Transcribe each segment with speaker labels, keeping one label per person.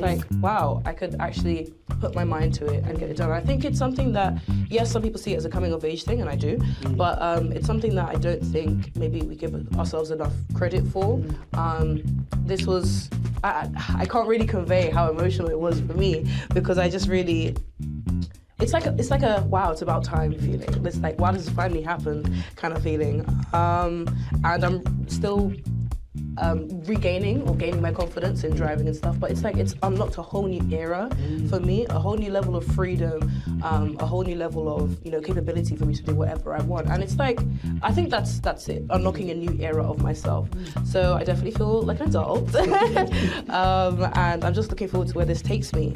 Speaker 1: it's like, wow, I could actually put my mind to it and get it done. I think it's something that, yes, some people see it as a coming of age thing, and I do, but it's something that I don't think maybe we give ourselves enough credit for. This was, I can't really convey how emotional it was for me, because I just really, it's like a wow, it's about time feeling. It's like, wow, this has finally happened kind of feeling. And I'm still regaining or gaining my confidence in driving and stuff, but it's like it's unlocked a whole new era for me, a whole new level of freedom, a whole new level of capability for me to do whatever I want. And it's like, I think that's it, unlocking a new era of myself. So I definitely feel like an adult, and I'm just looking forward to where this takes me.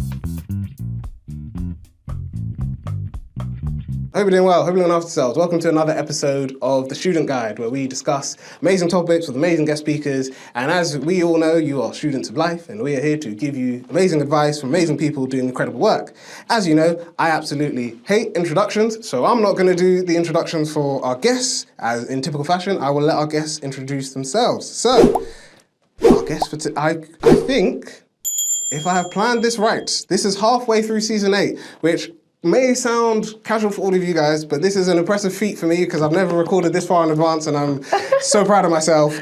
Speaker 2: I hope you're doing well. Hope you're doing after yourselves. Welcome to another episode of The Student Guide, where we discuss amazing topics with amazing guest speakers. And as we all know, you are students of life, and we are here to give you amazing advice from amazing people doing incredible work. As you know, I absolutely hate introductions, so I'm not going to do the introductions for our guests. As in typical fashion, I will let our guests introduce themselves. So, our guest for I think, if I have planned this right, this is halfway through season 8, which may sound casual for all of you guys, but this is an impressive feat for me because I've never recorded this far in advance, and I'm so proud of myself.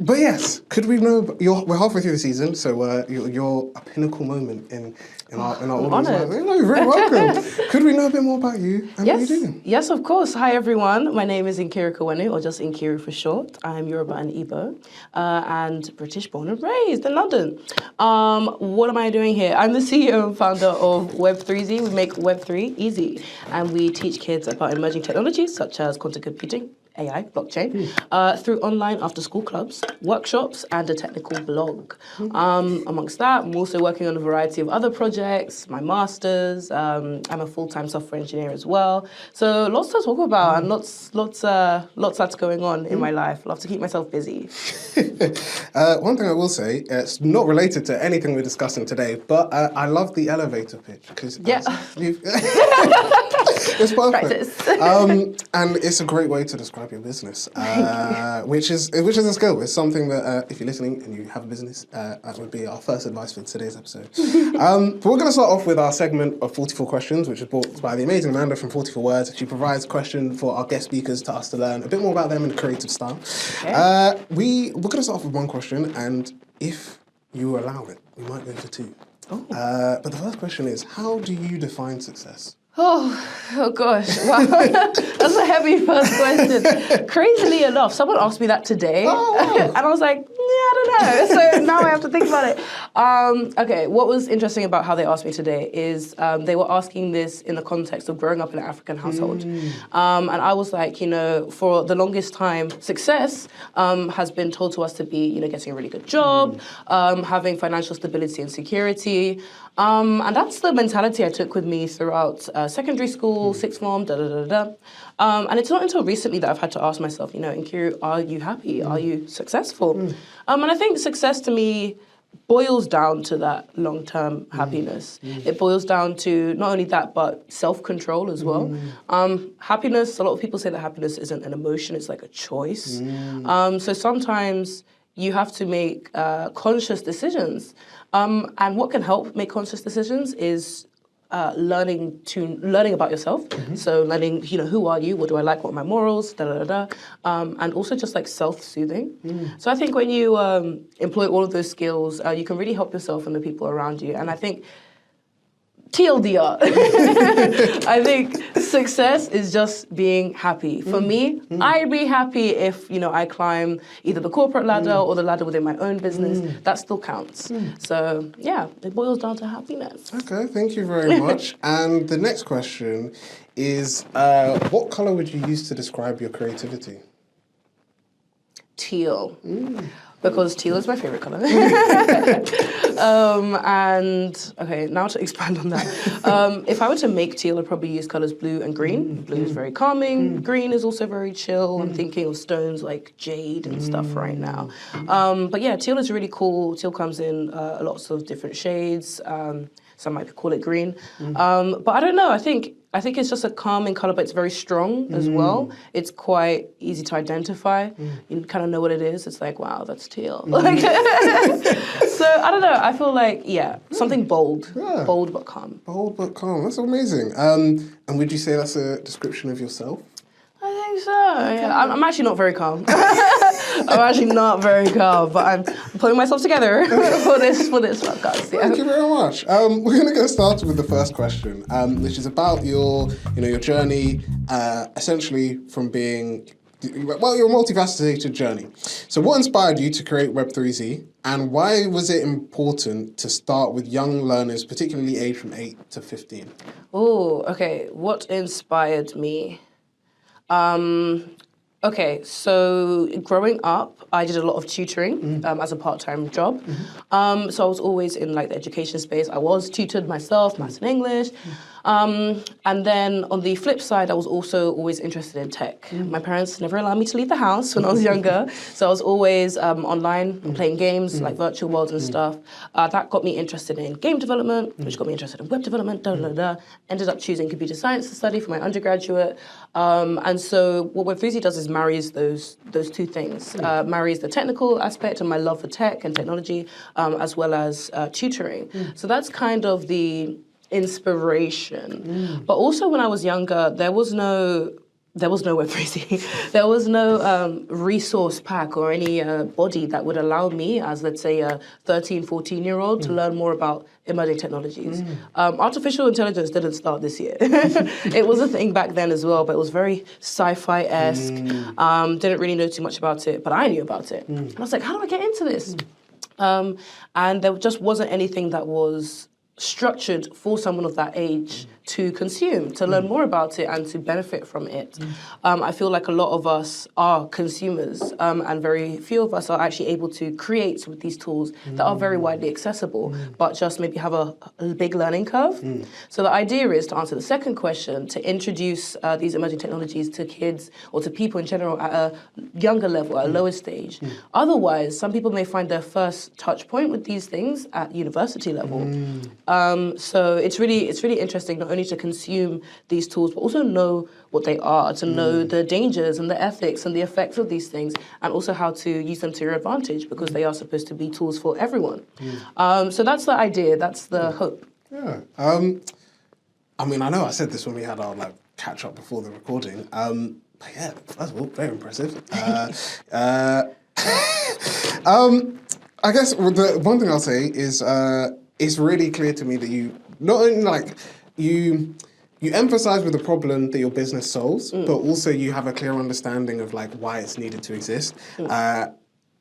Speaker 2: But yes, could we know, we're halfway through the season, so you're a pinnacle moment in our audience. You're very welcome. Could we know a bit more about you and what you do?
Speaker 1: Yes, of course. Hi, everyone. My name is Nkeiru, or just Nkeiru for short. I'm Yoruba and Igbo, and British born and raised in London. What am I doing here? I'm the CEO and founder of Web3sy. We make Web3 easy, and we teach kids about emerging technologies such as quantum computing, AI, blockchain, through online after-school clubs, workshops, and a technical blog. Amongst that, I'm also working on a variety of other projects, my master's, I'm a full-time software engineer as well. So lots to talk about, and lots that's going on in my life. Love to keep myself busy.
Speaker 2: One thing I will say, it's not related to anything we're discussing today, but I love the elevator pitch, because it's perfect. And it's a great way to describe your business, which is a skill. It's something that if you're listening and you have a business, that would be our first advice for today's episode. But we're going to start off with our segment of 44 questions, which is brought by the amazing Amanda from 44 Words. She provides a question for our guest speakers to us to learn a bit more about them in a creative style. Okay. We're going to start off with one question, and if you allow it, we might go to two. But the first question is, how do you define success?
Speaker 1: Oh gosh, wow. That's a heavy first question. Crazily enough, someone asked me that today, and I was like, yeah, I don't know. So now I have to think about it. Okay, what was interesting about how they asked me today is they were asking this in the context of growing up in an African household. And I was like, for the longest time, success has been told to us to be, getting a really good job, having financial stability and security. And that's the mentality I took with me throughout secondary school, sixth form, and it's not until recently that I've had to ask myself, Nkeiru, are you happy? Are you successful? And I think success to me boils down to that long-term happiness. It boils down to not only that, but self-control as well. Happiness, a lot of people say that happiness isn't an emotion, it's like a choice. So sometimes you have to make conscious decisions. And what can help make conscious decisions is learning about yourself. So learning, who are you? What do I like? What are my morals? And also just like self-soothing. So I think when you employ all of those skills, you can really help yourself and the people around you. And I think TLDR. I think success is just being happy. For me, I'd be happy if, I climb either the corporate ladder or the ladder within my own business. That still counts. So, yeah, it boils down to happiness.
Speaker 2: Okay, thank you very much. And the next question is, what color would you use to describe your creativity?
Speaker 1: Teal. Because teal is my favorite color. And, okay, now to expand on that. If I were to make teal, I'd probably use colors blue and green. Blue is very calming. Green is also very chill. I'm thinking of stones like jade and stuff right now. But yeah, teal is really cool. Teal comes in lots of different shades. Some might call it green. But I don't know, I think it's just a calming color, but it's very strong as well. It's quite easy to identify. You kind of know what it is. It's like, wow, that's teal. So I don't know. I feel like, something bold.
Speaker 2: Yeah.
Speaker 1: Bold but calm.
Speaker 2: Bold but calm. That's amazing. And would you say that's a description of yourself?
Speaker 1: I think so, yeah. I'm actually not very calm. I'm actually not very calm, but I'm putting myself together for this podcast. Yeah.
Speaker 2: Thank you very much. We're going to get started with the first question, which is about your journey, essentially from being, your multifaceted journey. So what inspired you to create Web3sy, and why was it important to start with young learners, particularly aged from 8 to 15?
Speaker 1: Oh, okay. What inspired me? Okay, so growing up, I did a lot of tutoring as a part-time job. So I was always in like the education space. I was tutored myself, maths and English. And then on the flip side, I was also always interested in tech. My parents never allowed me to leave the house when I was younger. So I was always online playing games like virtual worlds and stuff. That got me interested in game development, which got me interested in web development, Ended up choosing computer science to study for my undergraduate. And so what Web3sy does is marries those two things. Marries the technical aspect and my love for tech and technology, as well as tutoring. So that's kind of the inspiration. But also when I was younger, there was no Web3sy. There was no resource pack or any body that would allow me as, let's say, a 13, 14-year-old to learn more about emerging technologies. Artificial intelligence didn't start this year. It was a thing back then as well, but it was very sci-fi-esque. Didn't really know too much about it, but I knew about it. And I was like, how do I get into this? And there just wasn't anything that was structured for someone of that age to consume, to learn more about it and to benefit from it. I feel like a lot of us are consumers and very few of us are actually able to create with these tools that are very widely accessible, but just maybe have a big learning curve. So the idea is, to answer the second question, to introduce these emerging technologies to kids or to people in general at a younger level, at a lower stage. Otherwise, some people may find their first touch point with these things at university level. So it's really interesting not only to consume these tools, but also know what they are, to know the dangers and the ethics and the effects of these things, and also how to use them to your advantage, because they are supposed to be tools for everyone. So that's the idea, that's the hope.
Speaker 2: Yeah. I mean, I know I said this when we had our catch up before the recording. But yeah, first of all, very impressive. I guess the one thing I'll say is it's really clear to me that you not only you emphasize with the problem that your business solves, but also you have a clear understanding of why it's needed to exist. I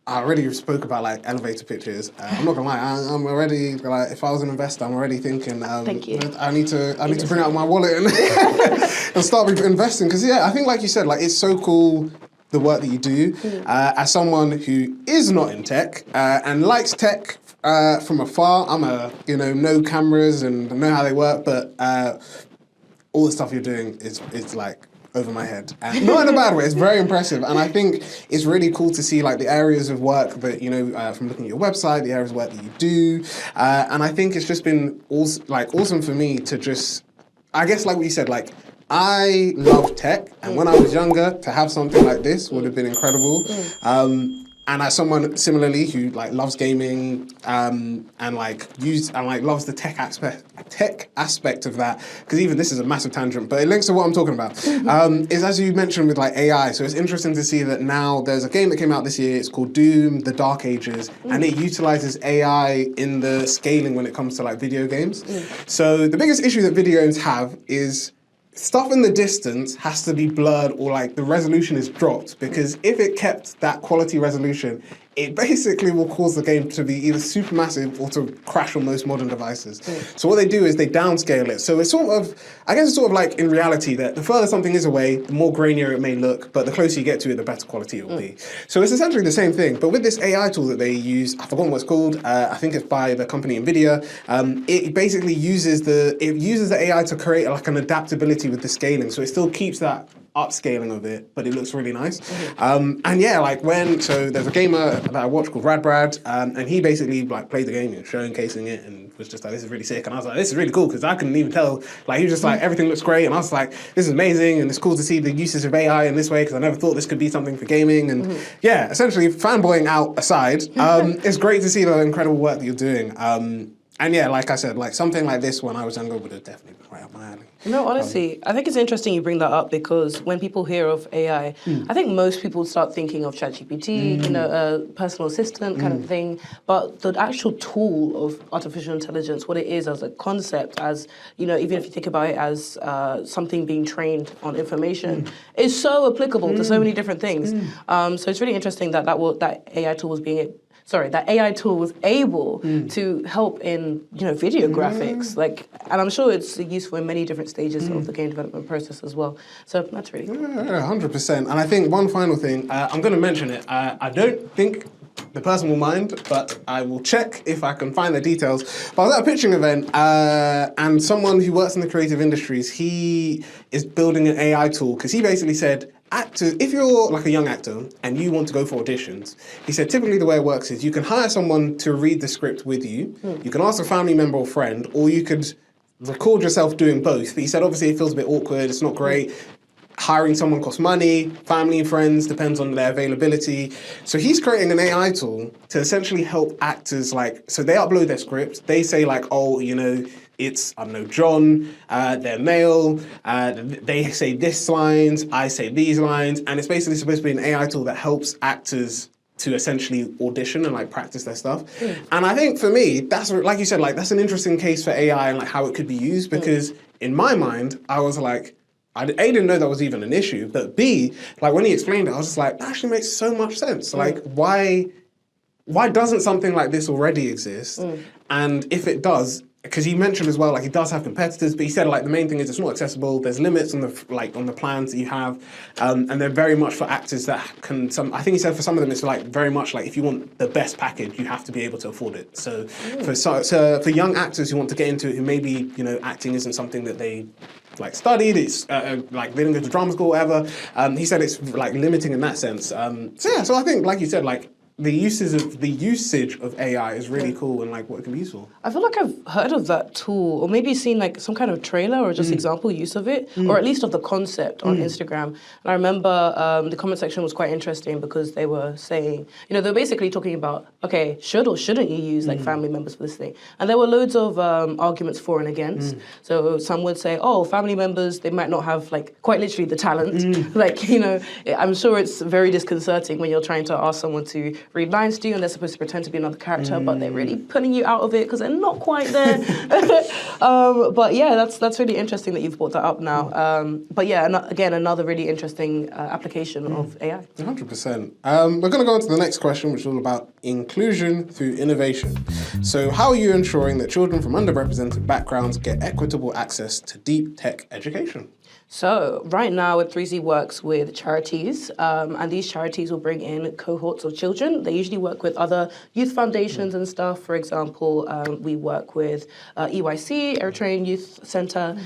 Speaker 2: already spoke about elevator pitches. I'm not gonna lie, I'm already if I was an investor, I'm already thinking.
Speaker 1: Thank you.
Speaker 2: I need to bring out my wallet and and start investing, because I think like you said, it's so cool the work that you do. As someone who is not in tech and likes tech from afar, I'm know cameras and know how they work, but all the stuff you're doing is over my head. And not in a bad way, it's very impressive. And I think it's really cool to see the areas of work that, from looking at your website, the areas of work that you do. And I think it's just been awesome for me to just, I guess what you said, I love tech, and when I was younger, to have something like this would have been incredible. And as someone similarly who loves gaming and loves the tech aspect of that, because even this is a massive tangent, but it links to what I'm talking about. Is, as you mentioned, with AI. So it's interesting to see that now there's a game that came out this year. It's called Doom: The Dark Ages, and it utilizes AI in the scaling when it comes to video games. So the biggest issue that video games have is stuff in the distance has to be blurred, or the resolution is dropped, because if it kept that quality resolution, it basically will cause the game to be either super massive or to crash on most modern devices. So what they do is they downscale it. So it's I guess it's like in reality that the further something is away, the more grainier it may look, but the closer you get to it, the better quality it will be. So it's essentially the same thing, but with this AI tool that they use, I've forgotten what it's called, I think it's by the company NVIDIA, it basically uses the AI to create an adaptability with the scaling, so it still keeps that upscaling of it, but it looks really nice. And yeah, like so there's a gamer that I watch called Brad, and he basically like played the game, showcasing it, and was just like, this is really sick. And I was like, this is really cool, because I couldn't even tell. Like, he was just like, everything looks great, and I was like, this is amazing, and it's cool to see the uses of AI in this way, because I never thought this could be something for gaming. And yeah, essentially, fanboying out aside, it's great to see the incredible work that you're doing. And yeah, like I said, like something like this when I was younger would have definitely been right up my alley.
Speaker 1: No, honestly, I think it's interesting you bring that up, because when people hear of AI, I think most people start thinking of ChatGPT, a personal assistant kind of thing. But the actual tool of artificial intelligence, what it is as a concept, as, even if you think about it as something being trained on information, is so applicable to so many different things. So it's really interesting that that AI tool was able to help in, video graphics, and I'm sure it's useful in many different stages of the game development process as well. So that's really cool.
Speaker 2: Yeah, 100%. And I think one final thing, I'm going to mention it. I don't think the person will mind, but I will check if I can find the details. But I was at a pitching event, and someone who works in the creative industries, he is building an AI tool, because he basically said, actors, if you're like a young actor and you want to go for auditions, he said typically the way it works is you can hire someone to read the script with you, you can ask a family member or friend, or you could record yourself doing both. But he said obviously it feels a bit awkward, it's not great. Hiring someone costs money, family and friends, depends on their availability. So he's creating an AI tool to essentially help actors, so they upload their script, they say it's, I don't know, John, they're male, they say this lines, I say these lines, and it's basically supposed to be an AI tool that helps actors to essentially audition and practice their stuff. And I think for me, that's, like you said, that's an interesting case for AI and how it could be used, because in my mind, I was like, I didn't know that was even an issue, but B, when he explained it, I was just like, that actually makes so much sense. Why doesn't something like this already exist? And if it does, because he mentioned as well, he does have competitors, but he said the main thing is it's not accessible. There's limits on the plans that you have, and they're very much for actors that can. I think he said for some of them it's very much if you want the best package, you have to be able to afford it. So for young actors who want to get into it, who maybe acting isn't something that they studied, it's they didn't go to drama school or whatever. He said it's limiting in that sense. So I think you said the usage of AI is really cool and what it can be used for.
Speaker 1: I feel like I've heard of that tool, or maybe seen some kind of trailer or just example use of it, or at least of the concept on Instagram. And I remember the comment section was quite interesting, because they were saying, they were basically talking about, okay, should or shouldn't you use family members for this thing? And there were loads of arguments for and against. So some would say, oh, family members, they might not have quite literally the talent. I'm sure it's very disconcerting when you're trying to ask someone to read lines to you and they're supposed to pretend to be another character, but they're really pulling you out of it because they're not quite there. But yeah, that's really interesting that you've brought that up now. But yeah, again, another really interesting application of AI.
Speaker 2: 100%. We're going to go on to the next question, which is all about inclusion through innovation. So how are you ensuring that children from underrepresented backgrounds get equitable access to deep tech education?
Speaker 1: So right now, Web3sy works with charities, and these charities will bring in cohorts of children. They usually work with other youth foundations and stuff. For example, we work with EYC, Eritrean Youth Center,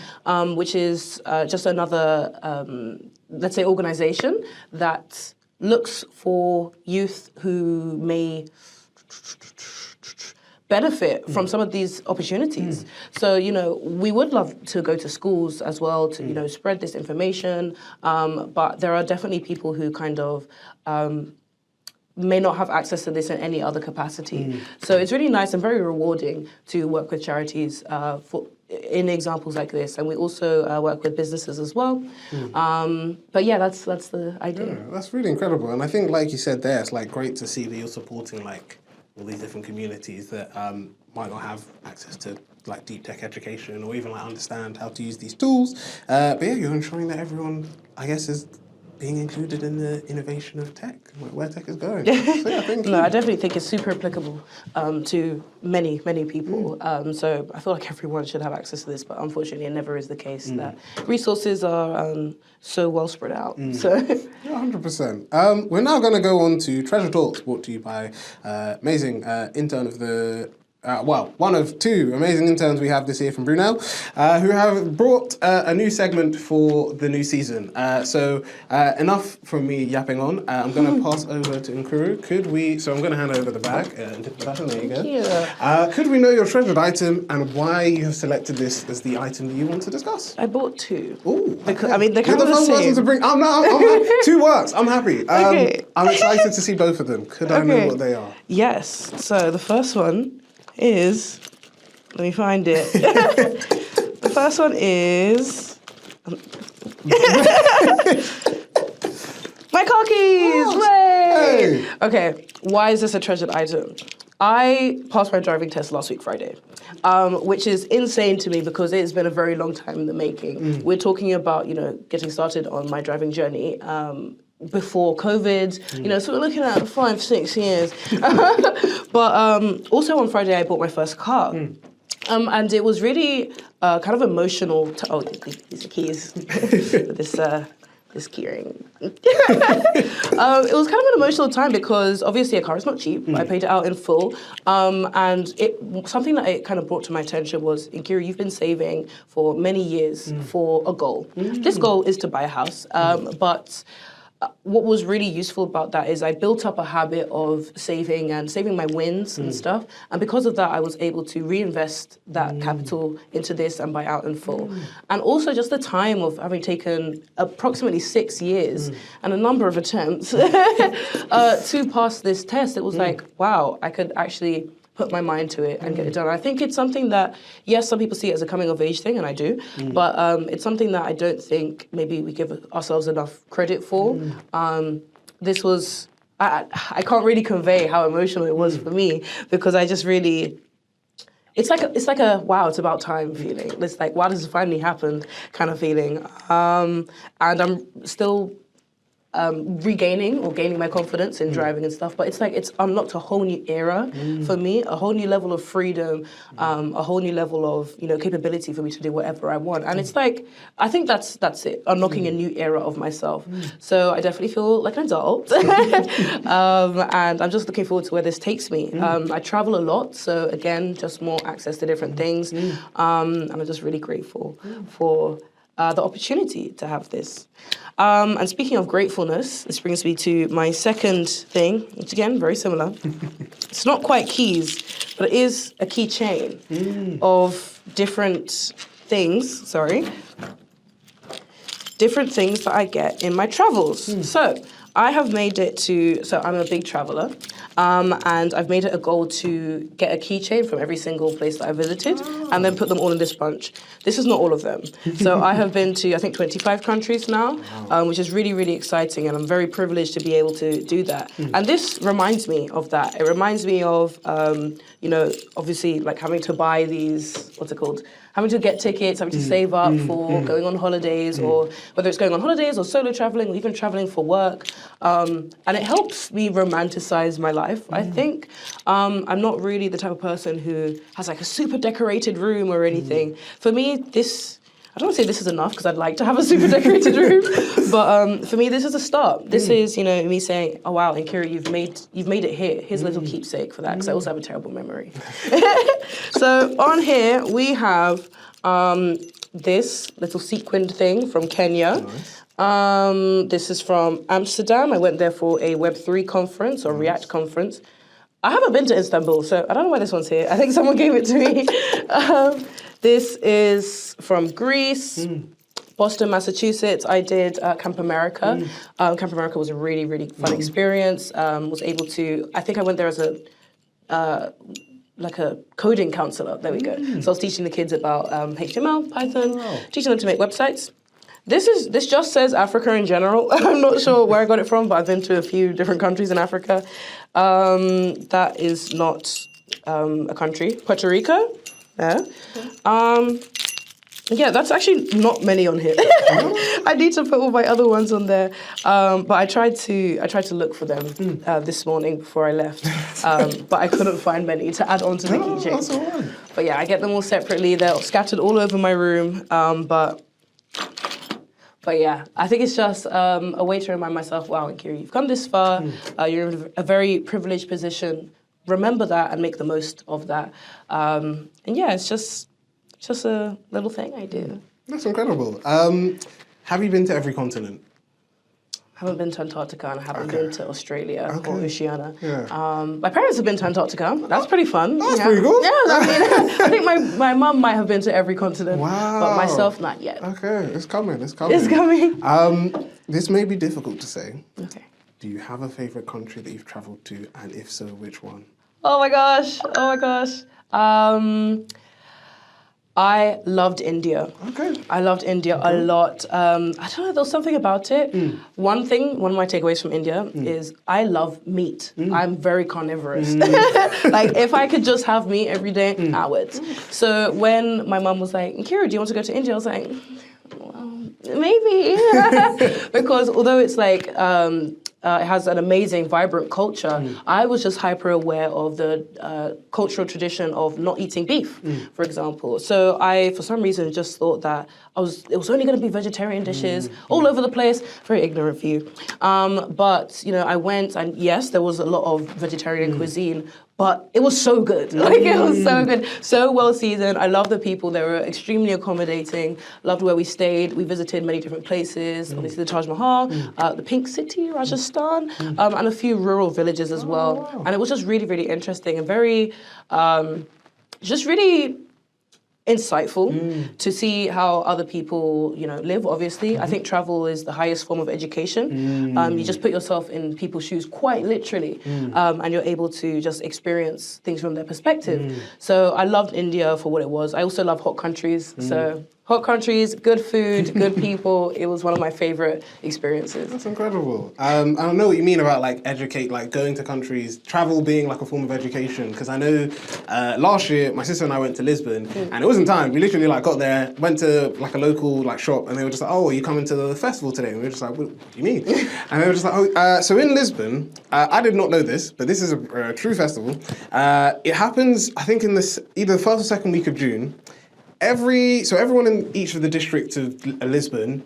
Speaker 1: which is just another, let's say, organization that looks for youth who may benefit from some of these opportunities. So, we would love to go to schools as well to, spread this information, but there are definitely people who kind of may not have access to this in any other capacity. So it's really nice and very rewarding to work with charities in examples like this, and we also work with businesses as well. But yeah, that's the idea.
Speaker 2: Yeah, that's really incredible, and I think, like you said there, it's great to see that you're supporting all these different communities that might not have access to deep tech education or even understand how to use these tools. But yeah, you're ensuring that everyone, I guess, is being included in the innovation of tech, where tech is going. So yeah, thank you.
Speaker 1: No, I definitely think it's super applicable to many, many people. So I feel like everyone should have access to this, but unfortunately it never is the case that resources are so well spread out. So
Speaker 2: Yeah, 100%. We're now going to go on to Treasure Talks, brought to you by amazing intern of the one of two amazing interns we have this year from Brunel, who have brought a new segment for the new season. So enough from me yapping on. I'm going to pass over to Nkeiru. So I'm going to hand over the bag and tip the button. There you go.
Speaker 1: Yeah.
Speaker 2: Could we know your treasured item and why you have selected this as the item that you want to discuss?
Speaker 1: I bought two.
Speaker 2: Ooh,
Speaker 1: because I mean they're kind
Speaker 2: You're
Speaker 1: of
Speaker 2: the
Speaker 1: the
Speaker 2: first person
Speaker 1: same.
Speaker 2: to bring. I'm happy. Two works. I'm happy.
Speaker 1: Okay.
Speaker 2: I'm excited to see both of them. Could I know what they are?
Speaker 1: Yes. So the first one is, let me find it. The first one is my car keys.
Speaker 2: Hey.
Speaker 1: Okay. Why is this a treasured item? I passed my driving test last week, Friday, which is insane to me because it's been a very long time in the making. We're talking about, getting started on my driving journey before COVID, so we're looking at 5-6 years. But also on Friday, I bought my first car. And it was really kind of emotional. These are keys. This keyring. It was kind of an emotional time because obviously a car is not cheap. I paid it out in full. And something that it kind of brought to my attention was, Nkeiru, you've been saving for many years for a goal. This goal is to buy a house. But what was really useful about that is I built up a habit of saving my wins and stuff. And because of that, I was able to reinvest that capital into this and buy out in full. And also just the time of having taken approximately 6 years and a number of attempts to pass this test. It was like, wow, I could actually put my mind to it and get it done. I think it's something that, yes, some people see it as a coming of age thing, and I do, but it's something that I don't think maybe we give ourselves enough credit for. This was, I can't really convey how emotional it was for me because I just really, it's like a wow, it's about time feeling. It's like, wow, this has finally happened kind of feeling. And I'm still regaining or gaining my confidence in driving and stuff, but it's like it's unlocked a whole new era for me, a whole new level of freedom, a whole new level of capability for me to do whatever I want. And it's like I think that's it, unlocking a new era of myself. So I definitely feel like an adult, and I'm just looking forward to where this takes me. I travel a lot, so again, just more access to different things, and I'm just really grateful for the opportunity to have this. And speaking of gratefulness, this brings me to my second thing, which again, very similar. It's not quite keys, but it is a keychain of different things, different things that I get in my travels. So I have made it so I'm a big traveler, and I've made it a goal to get a keychain from every single place that I visited and then put them all in this bunch. This is not all of them. So I have been to, I think, 25 countries now, which is really, really exciting, and I'm very privileged to be able to do that. And this reminds me of that. It reminds me of, obviously, like having to buy these, having to get tickets, having to save up for going on holidays, or whether it's going on holidays or solo traveling or even traveling for work. And it helps me romanticize my life, I think. I'm not really the type of person who has like a super decorated room or anything. For me, I don't want to say this is enough because I'd like to have a super decorated room, but for me, this is a start. This is, me saying, oh wow, Nkeiru, you've made it here. Here's a little keepsake for that, because I also have a terrible memory. So on here, we have this little sequined thing from Kenya. Nice. This is from Amsterdam. I went there for a Web3 conference or React conference. I haven't been to Istanbul, so I don't know why this one's here. I think someone gave it to me. This is from Greece, Boston, Massachusetts. I did Camp America. Camp America was a really, really fun experience. Was able to, I think I went there as a coding counselor. There we go. So I was teaching the kids about HTML, Python, teaching them to make websites. This just says Africa in general. I'm not sure where I got it from, but I've been to a few different countries in Africa. That is not a country. Puerto Rico. Yeah, that's actually not many on here. I need to put all my other ones on there. But I tried to look for them this morning before I left. But I couldn't find many to add on to the keychain.
Speaker 2: That's all right.
Speaker 1: But yeah, I get them all separately. They're scattered all over my room. But yeah, I think it's just a way to remind myself, wow, Nkeiru, you've come this far. You're in a very privileged position remember that and make the most of that. And yeah, it's just a little thing I do.
Speaker 2: That's incredible. Have you been to every continent?
Speaker 1: I haven't been to Antarctica and I haven't been to Australia or Oceania.
Speaker 2: Yeah.
Speaker 1: My parents have been to Antarctica. That's pretty fun.
Speaker 2: That's pretty cool.
Speaker 1: Yeah, I mean, I think my mum might have been to every continent.
Speaker 2: Wow.
Speaker 1: But myself, not yet.
Speaker 2: Okay, it's coming.
Speaker 1: It's coming.
Speaker 2: This may be difficult to say.
Speaker 1: Okay.
Speaker 2: Do you have a favorite country that you've traveled to, and if so, which one?
Speaker 1: Oh my gosh. I loved India.
Speaker 2: Okay.
Speaker 1: I loved India a lot. I don't know, there was something about it. One of my takeaways from India is I love meat. I'm very carnivorous. Like, if I could just have meat every day, I would. So when my mum was like, Nkeiru, do you want to go to India? I was like, well, maybe. Because although it's like, it has an amazing, vibrant culture. I was just hyper aware of the cultural tradition of not eating beef, for example. So I, for some reason, just thought that it was only going to be vegetarian dishes all over the place. Very ignorant view. But you know, I went, and yes, there was a lot of vegetarian cuisine. But it was so good. Like, it was so good. So well seasoned. I love the people. They were extremely accommodating. Loved where we stayed. We visited many different places. Obviously the Taj Mahal, the Pink City, Rajasthan, and a few rural villages as well.
Speaker 2: Wow.
Speaker 1: And it was just really, really interesting and very, just really insightful to see how other people, you know, live, obviously. I think travel is the highest form of education. You just put yourself in people's shoes quite literally, and you're able to just experience things from their perspective. So I loved India for what it was. I also love hot countries, so hot countries, good food, good people. It was one of my favorite experiences.
Speaker 2: That's incredible. I don't know what you mean about like going to countries, travel being like a form of education. Because I know last year my sister and I went to Lisbon, and it wasn't timed. We literally like got there, went to like a local like shop, and they were just like, "Oh, are you coming to the festival today?" And we were just like, "What do you mean?" And they were just like, "Oh, so in Lisbon, I did not know this, but this is a true festival. It happens, I think, in either the first or second week of June." Everyone in each of the districts of Lisbon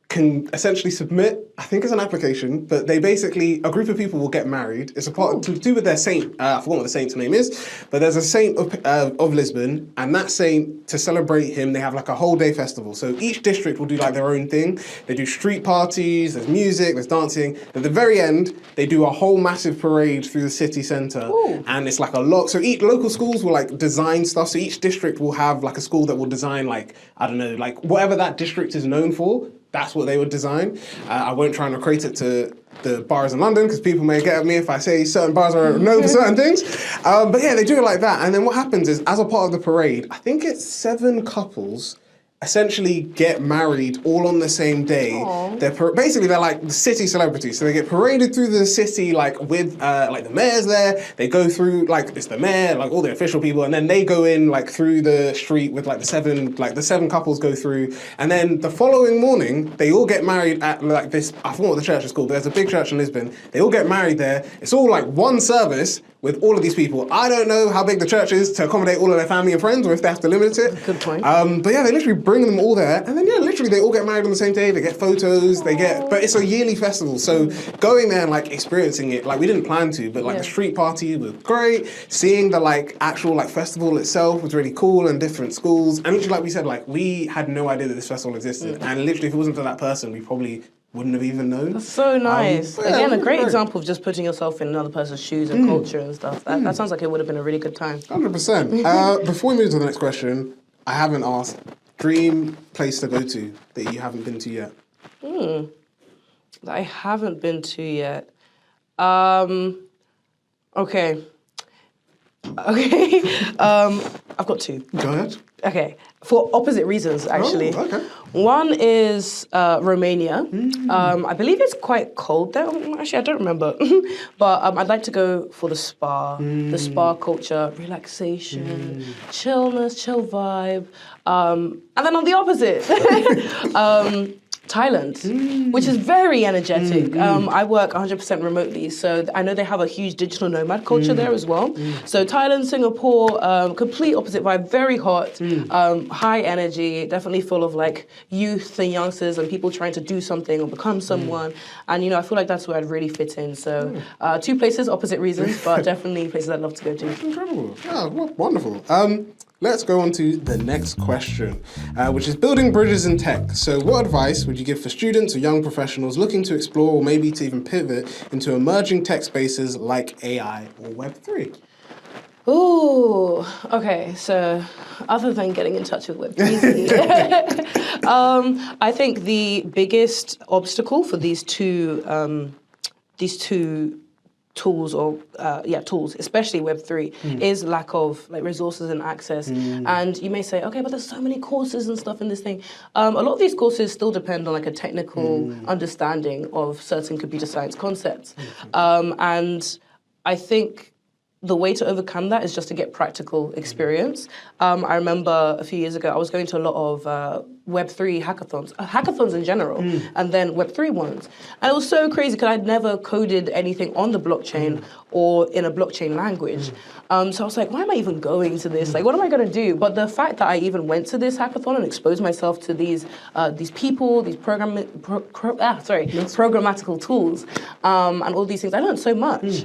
Speaker 2: can essentially submit, I think it's an application, but they basically, a group of people will get married. It's a part to do with their saint. I forgot what the saint's name is, but there's a saint of Lisbon, and that saint, to celebrate him, they have like a whole day festival. So each district will do like their own thing. They do street parties, there's music, there's dancing. At the very end, they do a whole massive parade through the city centre, and it's like a lot. So each local schools will like design stuff. So each district will have like a school that will design like, I don't know, like whatever that district is known for. That's what they would design. I won't try and equate it to the bars in London because people may get at me if I say certain bars are known for certain things. But yeah, they do it like that. And then what happens is, as a part of the parade, I think it's 7 couples essentially get married all on the same day. Basically they're like the city celebrities, so they get paraded through the city like with like the mayor's there. They go through like it's the mayor, like all the official people, and then they go in like through the street with like the seven couples go through, and then the following morning they all get married at like this. I forgot what the church is called, but there's a big church in Lisbon. They all get married there. It's all like one service with all of these people. I don't know how big the church is to accommodate all of their family and friends, or if they have to limit it.
Speaker 1: Good point.
Speaker 2: But yeah, they literally bring them all there, and then yeah, literally they all get married on the same day. They get photos. But it's a yearly festival, so going there and like experiencing it, like we didn't plan to, but like the street party was great. Seeing the like actual like festival itself was really cool, and different schools. And literally, like we said, like we had no idea that this festival existed, and literally, if it wasn't for that person, we probably wouldn't have even known.
Speaker 1: That's so nice.
Speaker 2: Yeah,
Speaker 1: Again, a great example of just putting yourself in another person's shoes and culture and stuff. That sounds like it would have been a really good time.
Speaker 2: 100%. Before we move to the next question, I haven't asked, dream place to go to that you haven't been to yet?
Speaker 1: That I haven't been to yet. Okay. I've got 2.
Speaker 2: Go ahead.
Speaker 1: Okay, for opposite reasons, actually.
Speaker 2: Oh, okay.
Speaker 1: One is Romania. I believe it's quite cold there. Actually, I don't remember. But I'd like to go for the spa culture, relaxation, chillness, chill vibe. And then on the opposite, Thailand, which is very energetic. I work 100% remotely, so I know they have a huge digital nomad culture there as well. So Thailand, Singapore, complete opposite vibe, very hot, high energy, definitely full of like youth and youngsters and people trying to do something or become someone. And I feel like that's where I'd really fit in. So 2 places, opposite reasons, but definitely places I'd love to go to.
Speaker 2: Incredible. Yeah, wonderful. Let's go on to the next question, which is building bridges in tech. So what advice would you give for students or young professionals looking to explore or maybe to even pivot into emerging tech spaces like AI or Web3?
Speaker 1: Ooh, okay. So, other than getting in touch with Web3sy, I think the biggest obstacle for these two tools tools, especially Web3, is lack of like resources and access. And you may say, okay, but there's so many courses and stuff in this thing. A lot of these courses still depend on like a technical understanding of certain computer science concepts. And I think the way to overcome that is just to get practical experience. I remember a few years ago, I was going to a lot of Web3 hackathons in general, and then Web3 ones. And it was so crazy because I'd never coded anything on the blockchain or in a blockchain language. So I was like, why am I even going to this? Like, what am I going to do? But the fact that I even went to this hackathon and exposed myself to these people, these programmatical tools, and all these things, I learned so much.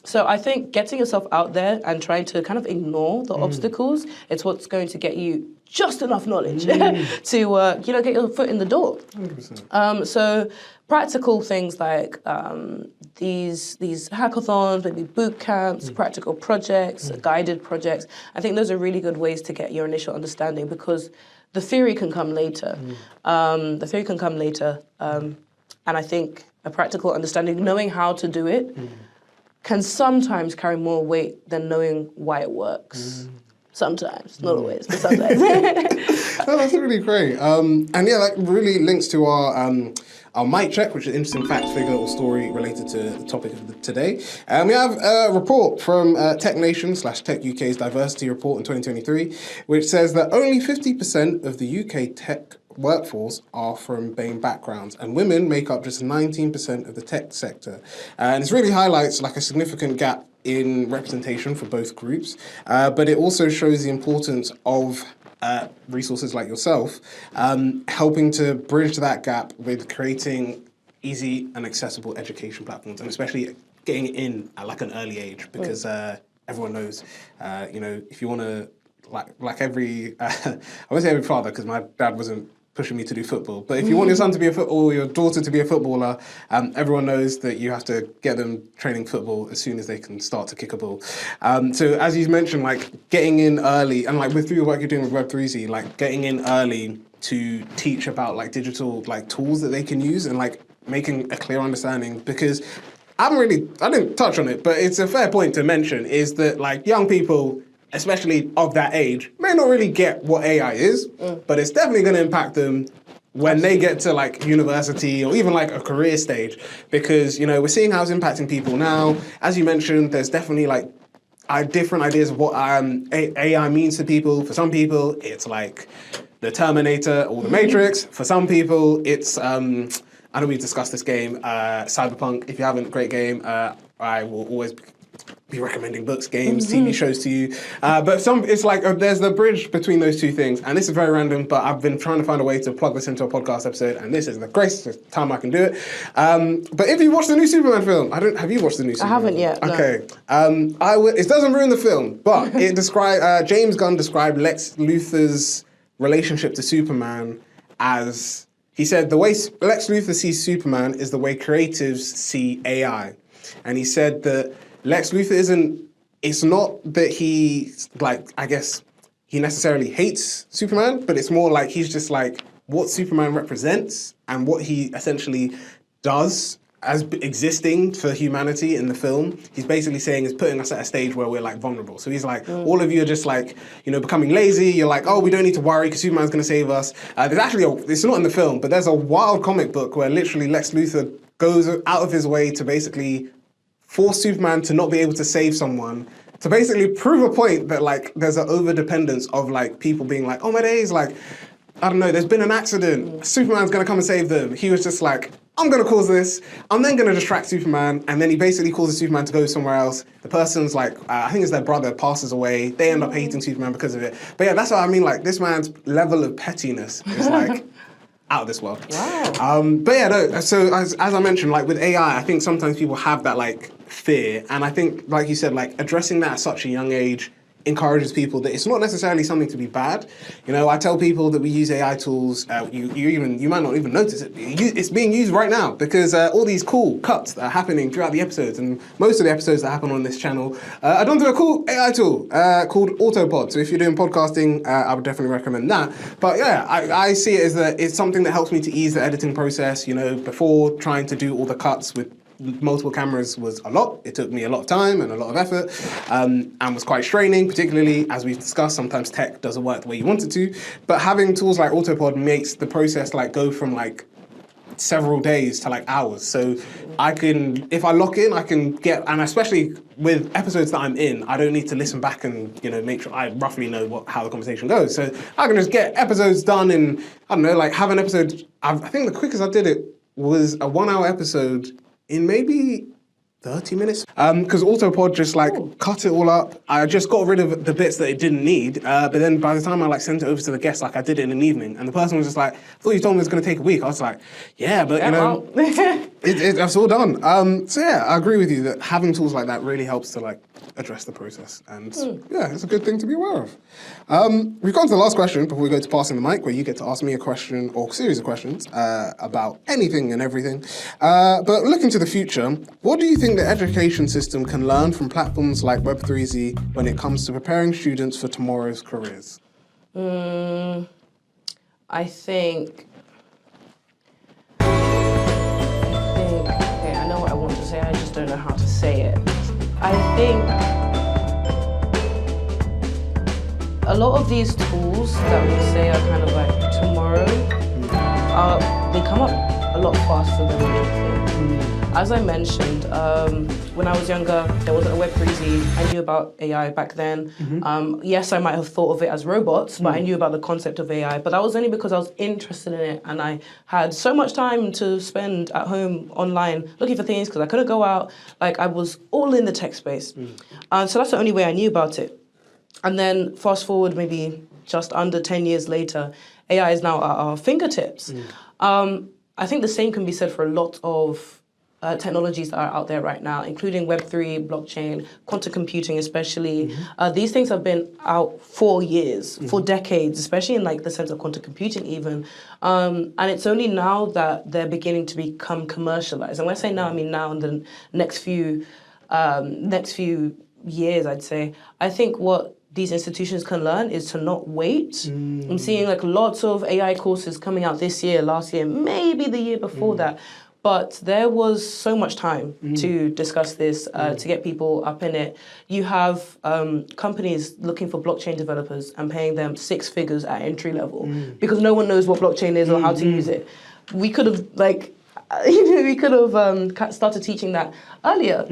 Speaker 1: So I think getting yourself out there and trying to kind of ignore the obstacles, it's what's going to get you just enough knowledge to get your foot in the door. 100%. So practical things like these hackathons, maybe boot camps, practical projects, guided projects. I think those are really good ways to get your initial understanding because the theory can come later. And I think a practical understanding, knowing how to do it, can sometimes carry more weight than knowing why it works. Sometimes, not always, but sometimes.
Speaker 2: No, that's really great. And yeah, that really links to our mic check, which is an interesting fact, figure, or story related to the topic of today. We have a report from Tech Nation/Tech UK's diversity report in 2023, which says that only 50% of the UK tech workforce are from BAME backgrounds, and women make up just 19% of the tech sector. And this really highlights like a significant gap in representation for both groups, but it also shows the importance of resources like yourself helping to bridge that gap with creating easy and accessible education platforms, and especially getting in at like an early age, because everyone knows, if you want to, like every, I won't say every father, because my dad wasn't pushing me to do football. But if you want your son to be a footballer, or your daughter to be a footballer, everyone knows that you have to get them training football as soon as they can start to kick a ball. So as you mentioned, like getting in early, and like through the work you're doing with Web3sy, like getting in early to teach about like digital like tools that they can use, and like making a clear understanding, because I didn't touch on it, but it's a fair point to mention, is that like young people, especially of that age, may not really get what AI is, but it's definitely going to impact them when they get to like university or even like a career stage, because we're seeing how it's impacting people now. As you mentioned, there's definitely like different ideas of what AI means to people. For some people, it's like the Terminator or the Matrix. For some people, it's I know we discussed this game, Cyberpunk. If you haven't, great game. I will always be recommending books, games, TV shows to you. But it's like there's the bridge between those two things. And this is very random, but I've been trying to find a way to plug this into a podcast episode, and this is the greatest time I can do it. But if you watched the new Superman film, have you watched the new Superman?
Speaker 1: I haven't yet.
Speaker 2: Okay. No. It doesn't ruin the film, but it described James Gunn described Lex Luthor's relationship to Superman as, he said, the way Lex Luthor sees Superman is the way creatives see AI. And he said that Lex Luthor it's not that he, like, I guess, he necessarily hates Superman, but it's more like he's just like what Superman represents and what he essentially does as existing for humanity in the film. He's basically saying is putting us at a stage where we're like vulnerable. So he's like, all of you are just like, becoming lazy. You're like, oh, we don't need to worry because Superman's going to save us. There's actually, it's not in the film, but there's a wild comic book where literally Lex Luthor goes out of his way to basically force Superman to not be able to save someone, to basically prove a point that like there's an over-dependence of like people being like, oh my days, like I don't know, there's been an accident, Superman's gonna come and save them. He was just like, I'm gonna cause this, I'm then gonna distract Superman, and then he basically causes Superman to go somewhere else. The person's like, I think it's their brother, passes away, they end up hating Superman because of it. But yeah, that's what I mean, like, this man's level of pettiness is like, out of this world.
Speaker 1: Wow.
Speaker 2: But yeah, no, so as I mentioned, like with AI, I think sometimes people have that like fear. And I think, like you said, like addressing that at such a young age encourages people that it's not necessarily something to be bad. You know, I tell people that we use AI tools, you might not even notice it. It's being used right now because all these cool cuts that are happening throughout the episodes, and most of the episodes that happen on this channel are done through a cool AI tool called Autopod. So if you're doing podcasting, I would definitely recommend that. But yeah, I see it as that it's something that helps me to ease the editing process. You know, before trying to do all the cuts with multiple cameras was a lot. It took me a lot of time and a lot of effort and was quite straining, particularly as we've discussed, sometimes tech doesn't work the way you want it to. But having tools like Autopod makes the process like go from like several days to like hours. So I can, if I lock in, I can get, and especially with episodes that I'm in, I don't need to listen back and, you know, make sure I roughly know how the conversation goes. So I can just get episodes done in, I don't know, like have an episode, I think the quickest I did it was a 1 hour episode in maybe 30 minutes. Because Autopod just like cut it all up. I just got rid of the bits that it didn't need. But then by the time I like sent it over to the guest, like I did it in an evening. And the person was just like, I thought you told me it was going to take a week. I was like, yeah, but you know, it's all done. So yeah, I agree with you that having tools like that really helps to like address the process. And yeah, it's a good thing to be aware of. We've gone to the last question before we go to passing the mic, where you get to ask me a question or a series of questions about anything and everything. But looking to the future, what do you think the education system can learn from platforms like Web3sy when it comes to preparing students for tomorrow's careers?
Speaker 1: I think, okay, I know what I want to say, I just don't know how to say it. I think a lot of these tools that we say are kind of like tomorrow, they come up a lot faster than we think. As I mentioned, when I was younger, there wasn't a Web3sy. I knew about AI back then. Yes, I might have thought of it as robots, but I knew about the concept of AI. But that was only because I was interested in it, and I had so much time to spend at home online looking for things because I couldn't go out. Like, I was all in the tech space. So that's the only way I knew about it. And then fast forward maybe just under 10 years later, AI is now at our fingertips. I think the same can be said for a lot of technologies that are out there right now, including Web3, blockchain, quantum computing especially. These things have been out for years, for decades, especially in like the sense of quantum computing even. And it's only now that they're beginning to become commercialized. And when I say now, I mean now in the next few years, I'd say. I think what these institutions can learn is to not wait. I'm seeing like lots of AI courses coming out this year, last year, maybe the year before that. But there was so much time to discuss this, to get people up in it. You have companies looking for blockchain developers and paying them 6 figures at entry level because no one knows what blockchain is or how to use it. We could have started teaching that earlier.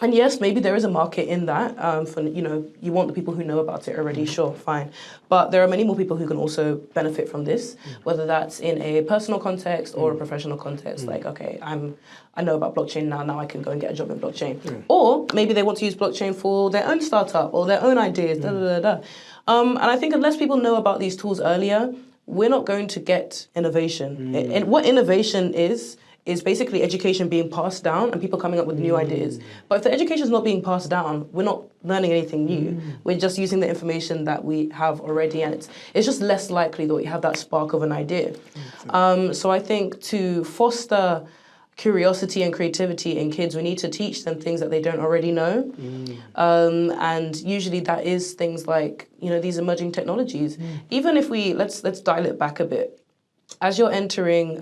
Speaker 1: And yes, maybe there is a market in that for, you know, you want the people who know about it already, sure, fine. But there are many more people who can also benefit from this, whether that's in a personal context or a professional context. Like, okay, I know about blockchain now I can go and get a job in blockchain. Or maybe they want to use blockchain for their own startup or their own ideas, And I think unless people know about these tools earlier, we're not going to get innovation. And what innovation is basically education being passed down and people coming up with new ideas. But if the education is not being passed down, we're not learning anything new. We're just using the information that we have already, and it's just less likely that we have that spark of an idea. So I think to foster curiosity and creativity in kids, we need to teach them things that they don't already know. And usually that is things like, you know, these emerging technologies. Even if let's dial it back a bit. As you're entering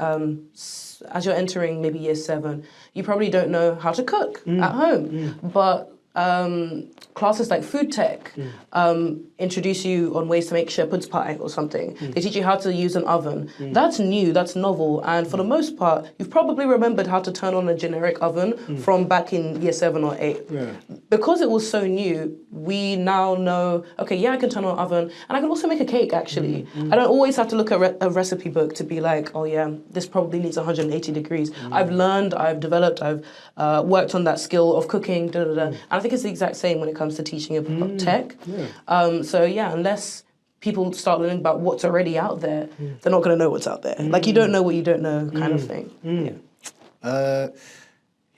Speaker 1: maybe year 7, you probably don't know how to cook at home. But classes like food tech introduce you on ways to make shepherd's pie or something. They teach you how to use an oven. That's new, that's novel, and for the most part, you've probably remembered how to turn on a generic oven from back in year 7 or 8.
Speaker 2: Yeah.
Speaker 1: Because it was so new, we now know, okay, yeah, I can turn on an oven, and I can also make a cake, actually. I don't always have to look at a recipe book to be like, oh yeah, this probably needs 180 degrees. I've learned, I've developed, I've worked on that skill of cooking, And I think it's the exact same when it comes to teaching about tech. So yeah, unless people start learning about what's already out there, they're not going to know what's out there. Like, you don't know what you don't know kind of thing.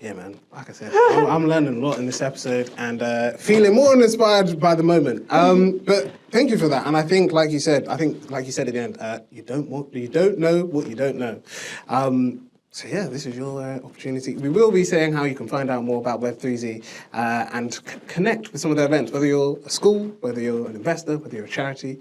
Speaker 2: Yeah, man. Like I said, I'm learning a lot in this episode and feeling more inspired by the moment. But thank you for that. And I think, like you said at the end, you don't know what you don't know. So yeah, this is your opportunity. We will be saying how you can find out more about Web3sy and connect with some of their events, whether you're a school, whether you're an investor, whether you're a charity.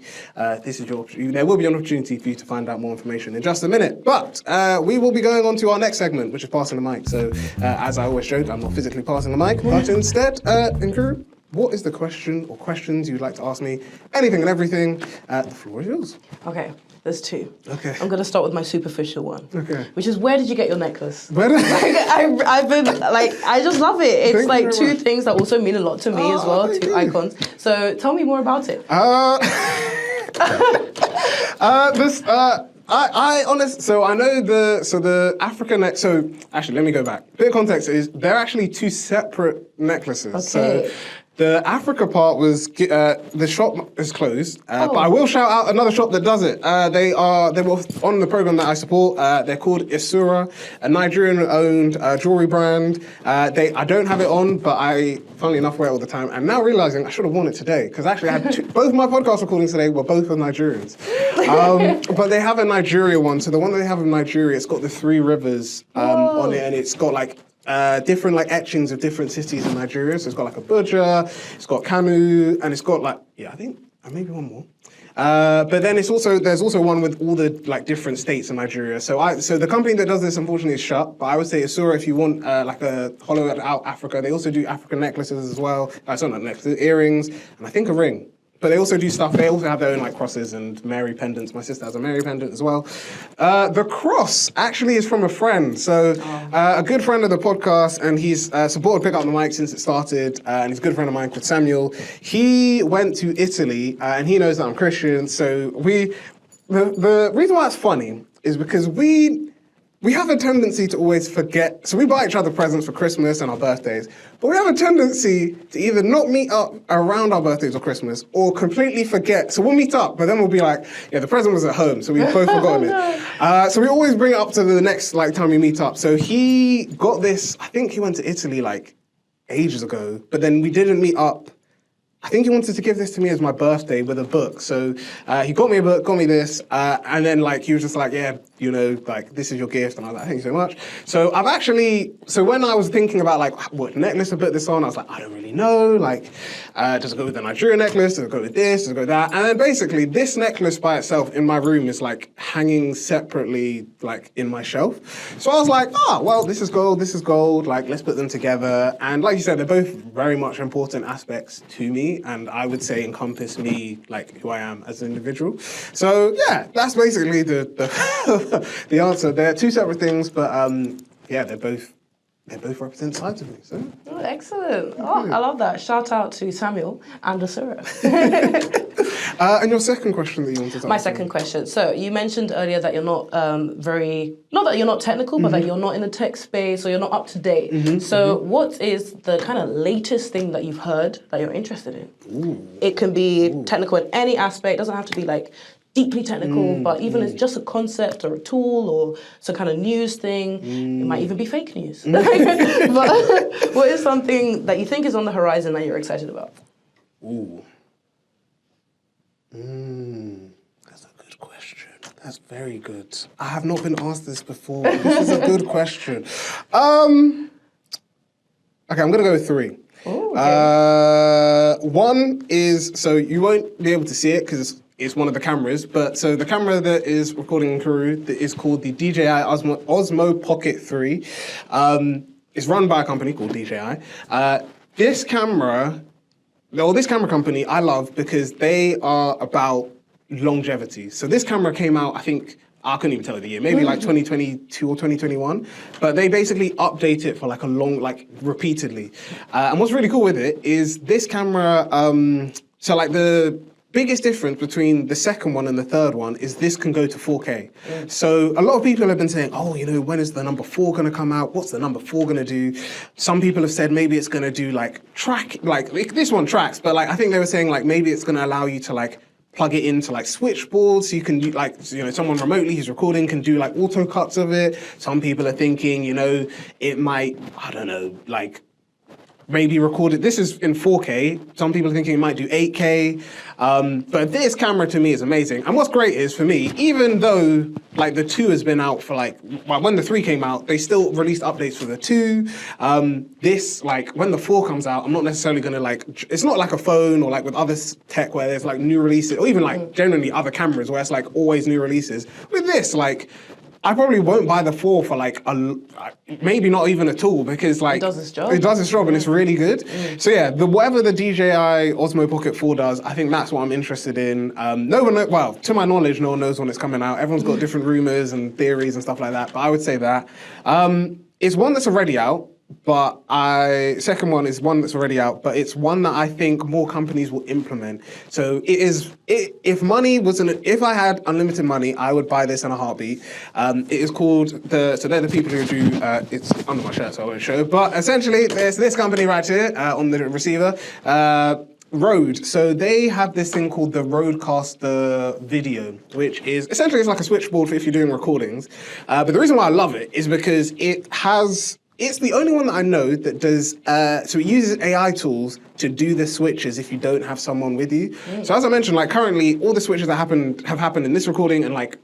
Speaker 2: This is your opportunity. There will be an opportunity for you to find out more information in just a minute. But we will be going on to our next segment, which is passing the mic. So as I always joke, I'm not physically passing the mic, but instead, Nkeiru, what is the question or questions you'd like to ask me? Anything and everything. The floor is yours.
Speaker 1: Okay. There's 2.
Speaker 2: Okay.
Speaker 1: I'm going to start with my superficial one.
Speaker 2: Okay.
Speaker 1: Which is, where did you get your necklace?
Speaker 2: Where did
Speaker 1: I've been, I just love it. It's like 2 things that also mean a lot to me as well, 2 icons. So tell me more about it.
Speaker 2: I honestly, so I know the African so actually let me go back. Bit of context is they're actually 2 separate necklaces.
Speaker 1: Okay.
Speaker 2: So the Africa part was the shop is closed, but I will shout out another shop that does it. They were on the program that I support. They're called Isura, a Nigerian-owned jewelry brand. I don't have it on, but I, funnily enough, wear it all the time. And now realizing I should have worn it today because actually I had both my podcast recordings today were both with Nigerians. But they have a Nigeria one. So the one that they have in Nigeria, it's got the 3 rivers on it, and it's got like different like etchings of different cities in Nigeria. So it's got like Abuja, it's got Kano, and it's got like, I think maybe one more. But then there's also one with all the like different states in Nigeria. So the company that does this unfortunately is shut. But I would say Isura, if you want like a hollowed out Africa, they also do African necklaces as well. Sorry, not necklaces, earrings, and I think a ring. But they also do stuff. They also have their own like crosses and Mary pendants. My sister has a Mary pendant as well. The cross actually is from a friend. So a good friend of the podcast, and he's supported Pick Up the Mic since it started. And he's a good friend of mine called Samuel. He went to Italy, and he knows that I'm Christian. So the reason why it's funny is because we have a tendency to always forget. So we buy each other presents for Christmas and our birthdays, but we have a tendency to either not meet up around our birthdays or Christmas or completely forget. So we'll meet up, but then we'll be like, yeah, the present was at home, so we've both forgotten it. So we always bring it up to the next like time we meet up. So he got this, I think he went to Italy like ages ago, but then we didn't meet up. I think he wanted to give this to me as my birthday with a book. So he got me a book, got me this, and then like he was just like, yeah, like this is your gift. And I was like, thank you so much. So so when I was thinking about like what necklace to put this on, I was like, I don't really know. Like, does it go with the Nigerian necklace? Does it go with this? Does it go with that? And then basically this necklace by itself in my room is like hanging separately like in my shelf. So I was like, well, this is gold. Like, let's put them together. And like you said, they're both very much important aspects to me. And I would say encompass me like who I am as an individual. So yeah, that's basically the answer. They're 2 separate things, but yeah, they both represent sides of me. So
Speaker 1: excellent. I love that. Shout out to Samuel and Asura.
Speaker 2: And your second question that you wanted to ask.
Speaker 1: My second question. So you mentioned earlier that you're not not that you're not technical, but that you're not in the tech space or you're not up to date. So what is the kind of latest thing that you've heard that you're interested in?
Speaker 2: Ooh.
Speaker 1: It can be technical in any aspect. It doesn't have to be like deeply technical, but even it's just a concept or a tool or some kind of news thing. It might even be fake news. But what is something that you think is on the horizon that you're excited about?
Speaker 2: Ooh. That's a good question. That's very good. I have not been asked this before. This is a good question. Okay, I'm gonna go with 3.
Speaker 1: Ooh, okay.
Speaker 2: One is, so you won't be able to see it because it's one of the cameras, but so the camera that is recording Nkeiru is called the DJI Osmo Pocket 3. It's run by a company called DJI. this camera company I love because they are about longevity. So this camera came out, I think, I couldn't even tell you the year, maybe like 2022 or 2021, but they basically update it for like a long, like repeatedly. And what's really cool with it is this camera, so like the biggest difference between the second one and the third one is this can go to 4K. So a lot of people have been saying, oh, you know, when is the number 4 going to come out? What's the number 4 going to do? Some people have said maybe it's going to do like this one tracks, but like I think they were saying like maybe it's going to allow you to like plug it into like switchboards, so you can do like, you know, someone remotely who's recording can do like auto cuts of it. Some people are thinking, you know, it might, I don't know, like maybe record it. This is in 4K. Some people are thinking it might do 8K. But this camera to me is amazing. And what's great is for me, even though like the 2 has been out for like, well, when the 3 came out, they still released updates for the 2. This, like when the 4 comes out, I'm not necessarily gonna like, it's not like a phone or like with other tech where there's like new releases, or even like generally other cameras where it's like always new releases. With this, like, I probably won't buy the 4 for like maybe not even at all, because like
Speaker 1: it does its job.
Speaker 2: It does its job and it's really good. So yeah, whatever the DJI Osmo Pocket 4 does, I think that's what I'm interested in. No one, well, to my knowledge, no one knows when it's coming out. Everyone's got different rumors and theories and stuff like that. But I would say that it's one that's already out. But second one is one that's already out, but it's one that I think more companies will implement. So if I had unlimited money, I would buy this in a heartbeat. It is called so they're the people who do, it's under my shirt, so I won't show, but essentially there's this company right here on the receiver, Rode. So they have this thing called the Rodecaster Video, which is essentially it's like a switchboard for if you're doing recordings. But the reason why I love it is because it's the only one that I know that does, so it uses AI tools to do the switches if you don't have someone with you. So as I mentioned, like currently all the switches that have happened in this recording and like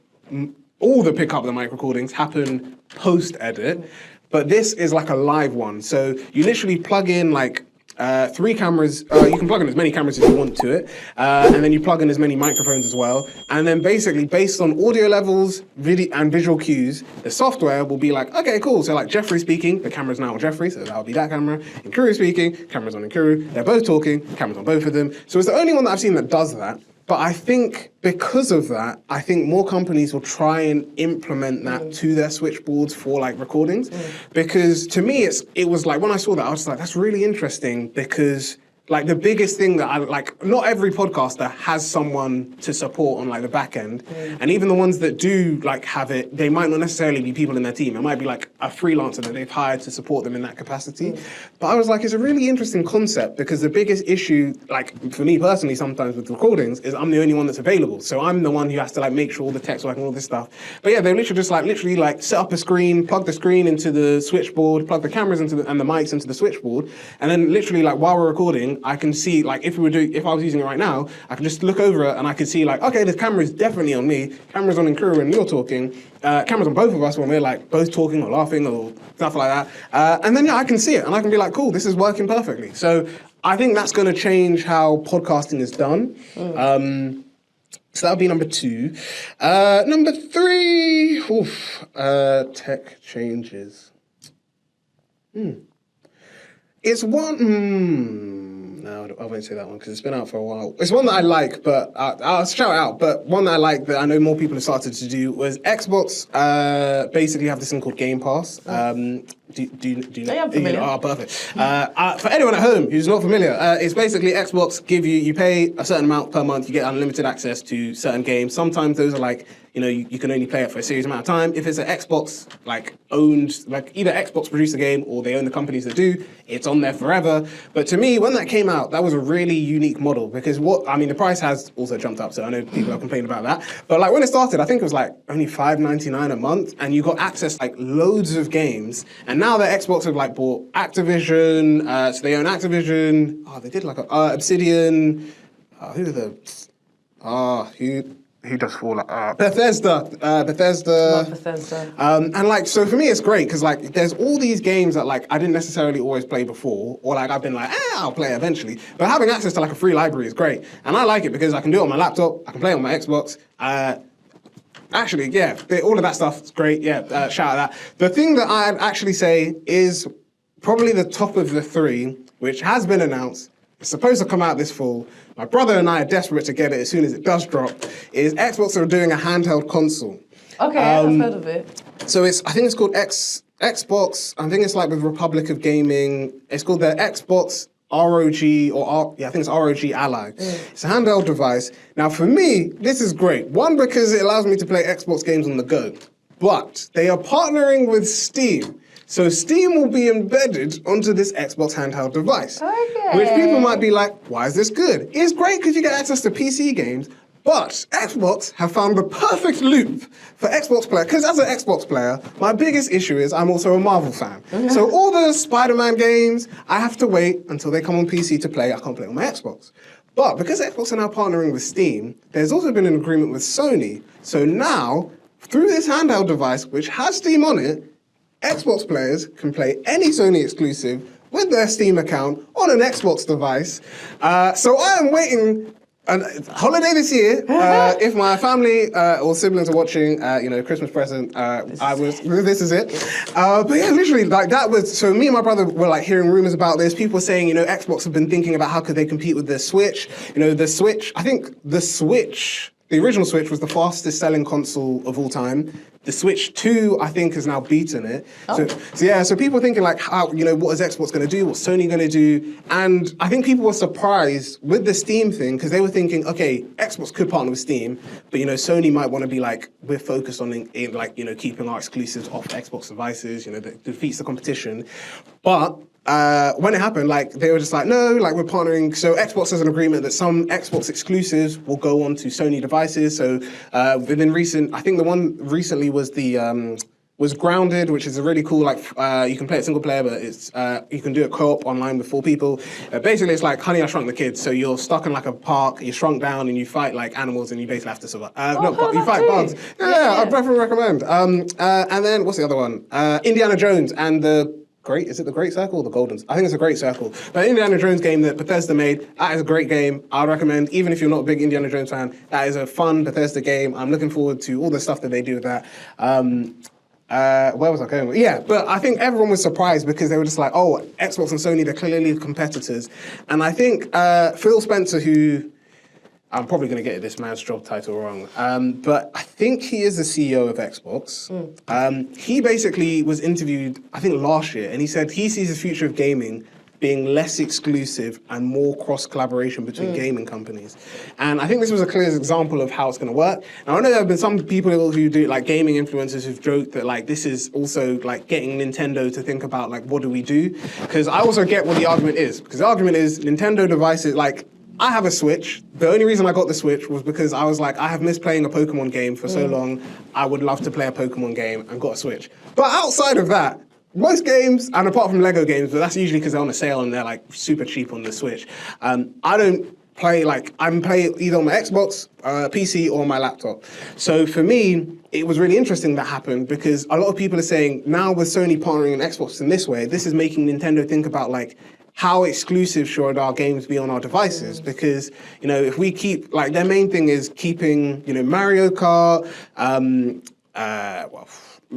Speaker 2: all the pick up the mic recordings happen post-edit, but this is like a live one. So you literally plug in like 3 cameras, you can plug in as many cameras as you want to it, and then you plug in as many microphones as well, and then basically based on audio levels, video and visual cues, the software will be like, okay, cool, so like Jeffrey speaking, the camera's now on Jeffrey, so that'll be that camera. Nkeiru speaking, camera's on Nkeiru, they're both talking, camera's on both of them. So it's the only one that I've seen that does that. But I think because of that, I think more companies will try and implement that to their switchboards for like recordings. Because to me, it was like, when I saw that, I was like, that's really interesting, because like the biggest thing that I like, not every podcaster has someone to support on like the back end. And even the ones that do like have it, they might not necessarily be people in their team. It might be like a freelancer that they've hired to support them in that capacity. But I was like, it's a really interesting concept, because the biggest issue, like for me personally, sometimes with recordings is I'm the only one that's available. So I'm the one who has to like make sure all the text work and all this stuff. But yeah, they literally like set up a screen, plug the screen into the switchboard, plug the cameras and the mics into the switchboard. And then literally like while we're recording, I can see like if I was using it right now, I can just look over it and I can see like, okay, the camera is definitely on me, camera's on Nkeiru when you're talking, camera's on both of us when we're like both talking or laughing or stuff like that. And then yeah, I can see it and I can be like, cool, this is working perfectly. So I think that's going to change how podcasting is done. So that would be number 2. Number 3, tech changes. It's one. No, I won't say that one because it's been out for a while. It's one that I like, but I'll shout it out. But one that I like that I know more people have started to do was Xbox. Basically, have this thing called Game Pass. Do you know?
Speaker 1: Yeah, I'm familiar.
Speaker 2: Oh, perfect. For anyone at home who's not familiar, it's basically Xbox you pay a certain amount per month, you get unlimited access to certain games. Sometimes those are like, you know, you can only play it for a serious amount of time. If it's an Xbox, like owned, like either Xbox produce a game or they own the companies that do, it's on there forever. But to me, when that came out, that was a really unique model because the price has also jumped up, so I know people have complained about that. But like when it started, I think it was like only $5.99 a month and you got access to like loads of games. And now that Xbox have like bought Activision, so they own Activision. Oh, they did like Obsidian. Who does Fallout? Bethesda.
Speaker 1: Love Bethesda.
Speaker 2: And like, so for me, it's great because like, there's all these games that like I didn't necessarily always play before, or like I've been like, I'll play it eventually. But having access to like a free library is great, and I like it because I can do it on my laptop, I can play it on my Xbox. Actually, yeah, all of that stuff is great. Yeah, shout out that. The thing that I'd actually say is probably the top of the three, which has been announced. It's supposed to come out this fall. My brother and I are desperate to get it as soon as it does drop. Is Xbox are doing a handheld console.
Speaker 1: Okay, I've heard of it.
Speaker 2: So I think it's called Xbox. I think it's like with Republic of Gaming. It's called the Xbox ROG I think it's ROG Ally. It's a handheld device. Now for me, this is great. One, because it allows me to play Xbox games on the go. But they are partnering with Steam. So Steam will be embedded onto this Xbox handheld device.
Speaker 1: Okay.
Speaker 2: Which people might be like, why is this good? It's great because you get access to PC games, but Xbox have found the perfect loop for Xbox player. Because as an Xbox player, my biggest issue is I'm also a Marvel fan. So all the Spider-Man games, I have to wait until they come on PC to play. I can't play on my Xbox. But because Xbox are now partnering with Steam, there's also been an agreement with Sony. So now, through this handheld device, which has Steam on it, Xbox players can play any Sony exclusive with their Steam account on an Xbox device. So I am waiting a holiday this year. If my family or siblings are watching, Christmas present, this is it. But yeah, literally, like that was, so me and my brother were like hearing rumors about this. People were saying, Xbox have been thinking about how could they compete with the Switch. The Switch, I think the original Switch was the fastest selling console of all time. The Switch 2, I think, has now beaten it. Oh. So people are thinking like, how, what is Xbox going to do? What's Sony going to do? And I think people were surprised with the Steam thing because they were thinking, okay, Xbox could partner with Steam, but Sony might want to be like, we're focused on keeping our exclusives off Xbox devices. That defeats the competition. But when it happened, they were just like, no, we're partnering. So Xbox has an agreement that some Xbox exclusives will go onto Sony devices. So I think the one recently was Grounded, which is a really cool, you can play it single player, but it's you can do it co-op online with 4 people. Basically, it's like Honey, I Shrunk the Kids. So you're stuck in a park, you're shrunk down, and you fight animals, and you basically have to survive. You fight bugs. Yeah, I'd definitely recommend. And then, what's the other one? Indiana Jones and is it the Great Circle or the Golden? I think it's a Great Circle. But Indiana Jones game that Bethesda made, that is a great game. I'd recommend, even if you're not a big Indiana Jones fan, that is a fun Bethesda game. I'm looking forward to all the stuff that they do with that. Where was I going with? Yeah, but I think everyone was surprised because they were just like, oh, Xbox and Sony, they're clearly competitors. And I think Phil Spencer, who I'm probably going to get this man's job title wrong, but I think he is the CEO of Xbox. He basically was interviewed, I think last year, and he said he sees the future of gaming being less exclusive and more cross-collaboration between gaming companies. And I think this was a clear example of how it's going to work. Now, I know there have been some people who do, gaming influencers who've joked that, this is also, getting Nintendo to think about, what do we do? Because I also get what the argument is. Because the argument is Nintendo devices, I have a Switch. The only reason I got the Switch was because I was like, I have missed playing a Pokemon game for so long. I would love to play a Pokemon game and got a Switch. But outside of that, most games, and apart from Lego games, but that's usually because they're on a sale and they're super cheap on the Switch. I don't play I'm playing either on my Xbox, PC, or my laptop. So for me, it was really interesting that happened because a lot of people are saying now with Sony partnering on Xbox in this way, this is making Nintendo think about how exclusive should our games be on our devices? Because, if we keep, their main thing is keeping, Mario Kart,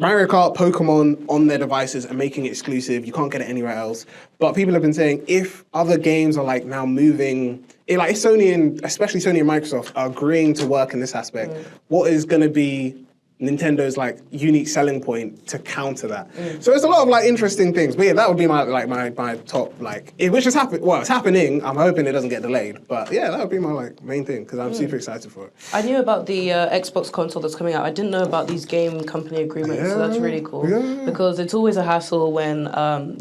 Speaker 2: Pokemon on their devices and making it exclusive. You can't get it anywhere else. But people have been saying if other games are now moving, if Sony and especially Sony and Microsoft are agreeing to work in this aspect, what is going to be Nintendo's unique selling point to counter that? So there's a lot of interesting things. But yeah, that would be my top which has happened. Well, it's happening. I'm hoping it doesn't get delayed. But yeah, that would be my main thing because I'm super excited for it.
Speaker 1: I knew about the Xbox console that's coming out. I didn't know about these game company agreements. So that's really cool. Yeah. Because it's always a hassle when I'm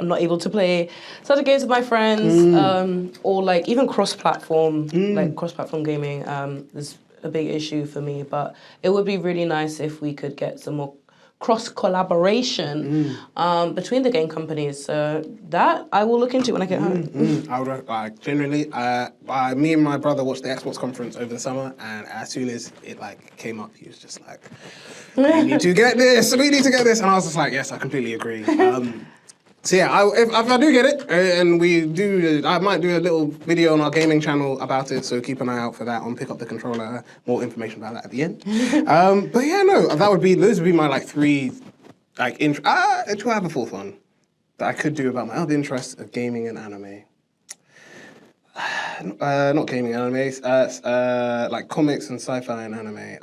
Speaker 1: not able to play certain games with my friends or even cross-platform cross-platform gaming. Is a big issue for me, but it would be really nice if we could get some more cross-collaboration between the game companies. So that I will look into when I get home.
Speaker 2: Generally, me and my brother watched the Xbox conference over the summer, and as soon as it came up, he was just like, we need to get this, and I was just like, yes, I completely agree. So yeah, if I do get it, and we do, I might do a little video on our gaming channel about it, so keep an eye out for that on Pick Up the Controller, more information about that at the end. But yeah, no, those would be my 3, do I have a fourth one? that I could do about my other interests of gaming and anime. Not gaming, anime. Like comics and sci-fi and anime.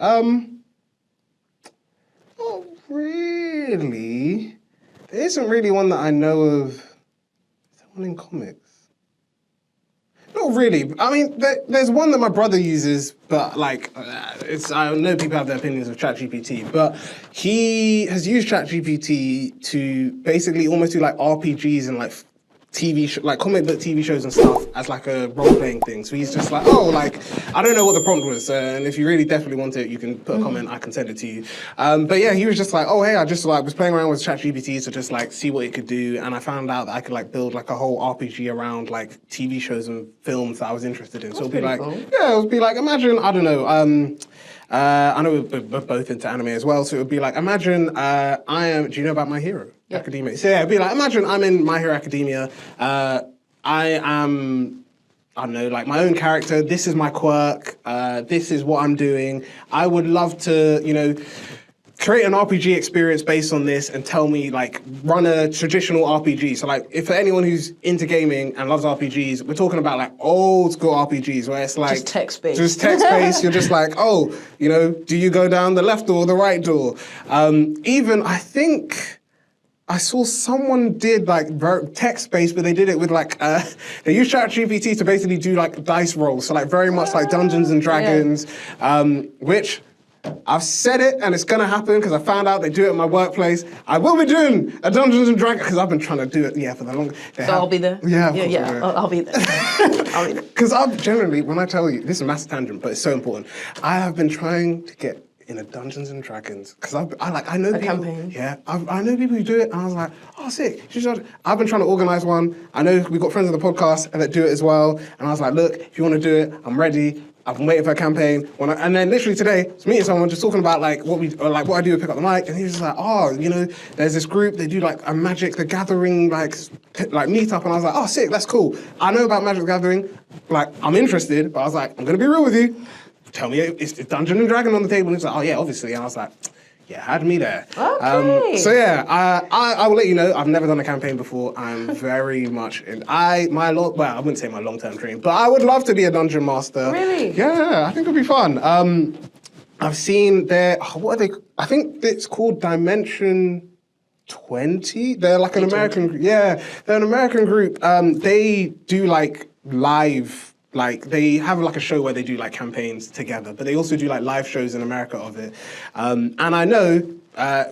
Speaker 2: Not really. There isn't really one that I know of. Is there one in comics? Not really. I mean, there's one that my brother uses, but like, I know people have their opinions of ChatGPT, but he has used ChatGPT to basically almost do like RPGs and like like comic book TV shows and stuff as like a role-playing thing. So he's just like, oh, like, I don't know what the prompt was, and if you really definitely want it, you can put a comment, I can send it to you. But yeah, he was just like, oh, hey, I just like was playing around with ChatGPT to just like see what it could do, and I found out that I could like build like a whole RPG around like TV shows and films that I was interested in. So it'd be like, cool. Yeah, it would be like, imagine, I don't know, I know we're both into anime as well, so it would be like, imagine do you know about My Hero Academia? So yeah, it'd be like, imagine I'm in My Hero Academia, I am, I don't know, like my own character, this is my quirk, this is what I'm doing, I would love to, you know, create an RPG experience based on this and tell me, like, run a traditional RPG. So, like, if for anyone who's into gaming and loves RPGs, we're talking about, like, old school RPGs where it's like...
Speaker 1: Just text-based.
Speaker 2: Just text-based. You're just like, oh, you know, do you go down the left door or the right door? Even, I think... I saw someone did like text-based, but they did it with like, they used ChatGPT to basically do like dice rolls. So like very much like Dungeons and Dragons, which... I've said it and it's gonna happen because I found out they do it at my workplace. I will be doing a Dungeons and Dragons because I've been trying to do it, for the long.
Speaker 1: I'll be there.
Speaker 2: Yeah,
Speaker 1: I'll be there. I'll be there.
Speaker 2: Because I'm generally, when I tell you, this is a massive tangent, but it's so important. I have been trying to get in a Dungeons and Dragons because I know people. Campaign. Yeah, I know people who do it, and I was like, oh, sick. I've been trying to organize one. I know we've got friends on the podcast that do it as well, and I was like, look, if you want to do it, I'm ready. I've been waiting for a campaign, and then literally today, I was meeting someone just talking about like what I do to pick up the mic, and he was just like, oh, you know, there's this group, they do like a Magic the Gathering like meetup, and I was like, oh, sick, that's cool. I know about Magic the Gathering, like I'm interested, but I was like, I'm gonna be real with you. Tell me, is Dungeon and Dragon on the table? And he's like, oh yeah, obviously, and I was like, yeah, had me there.
Speaker 1: Okay.
Speaker 2: So yeah, I will let you know, I've never done a campaign before. I'm very much in, I wouldn't say my long-term dream, but I would love to be a dungeon master.
Speaker 1: Really?
Speaker 2: Yeah, I think it'd be fun. I've seen what are they, I think it's called Dimension 20. They're like an American, they're an American group. They do like live, like they have like a show where they do like campaigns together, but they also do like live shows in America of it. And I know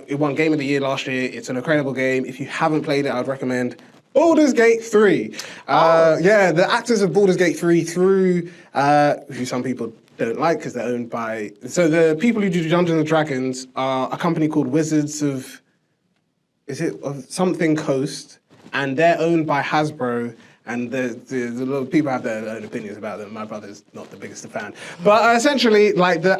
Speaker 2: it won Game of the Year last year. It's an incredible game. If you haven't played it, I'd recommend Baldur's Gate 3. Yeah, the actors of Baldur's Gate 3 through, who some people don't like because they're owned by, so the people who do Dungeons and Dragons are a company called Wizards of something Coast, and they're owned by Hasbro. And the people have their own opinions about them. My brother's not the biggest fan. But essentially, like the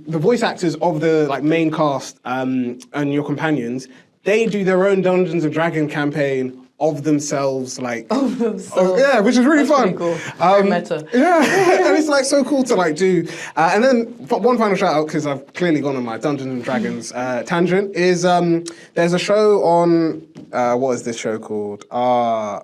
Speaker 2: voice actors of the like main cast and your companions, they do their own Dungeons and Dragons campaign of themselves, like yeah, which is really fun.
Speaker 1: Pretty cool. Very meta.
Speaker 2: Yeah, and it's like so cool to like do. And then one final shout out, because I've clearly gone on my Dungeons and Dragons tangent, is there's a show on what is this show called?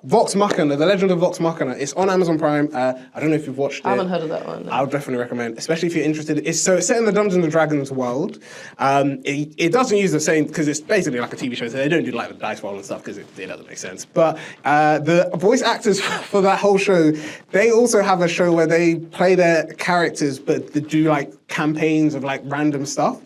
Speaker 2: Vox Machina, The Legend of Vox Machina. It's on Amazon Prime. I don't know if you've watched it.
Speaker 1: I haven't heard of that one. No.
Speaker 2: I would definitely recommend, especially if you're interested. It's set in the Dungeons and Dragons world. It doesn't use the same, because it's basically like a TV show, so they don't do like the dice roll and stuff because it doesn't make sense. But the voice actors for that whole show, they also have a show where they play their characters, but they do like campaigns of like random stuff.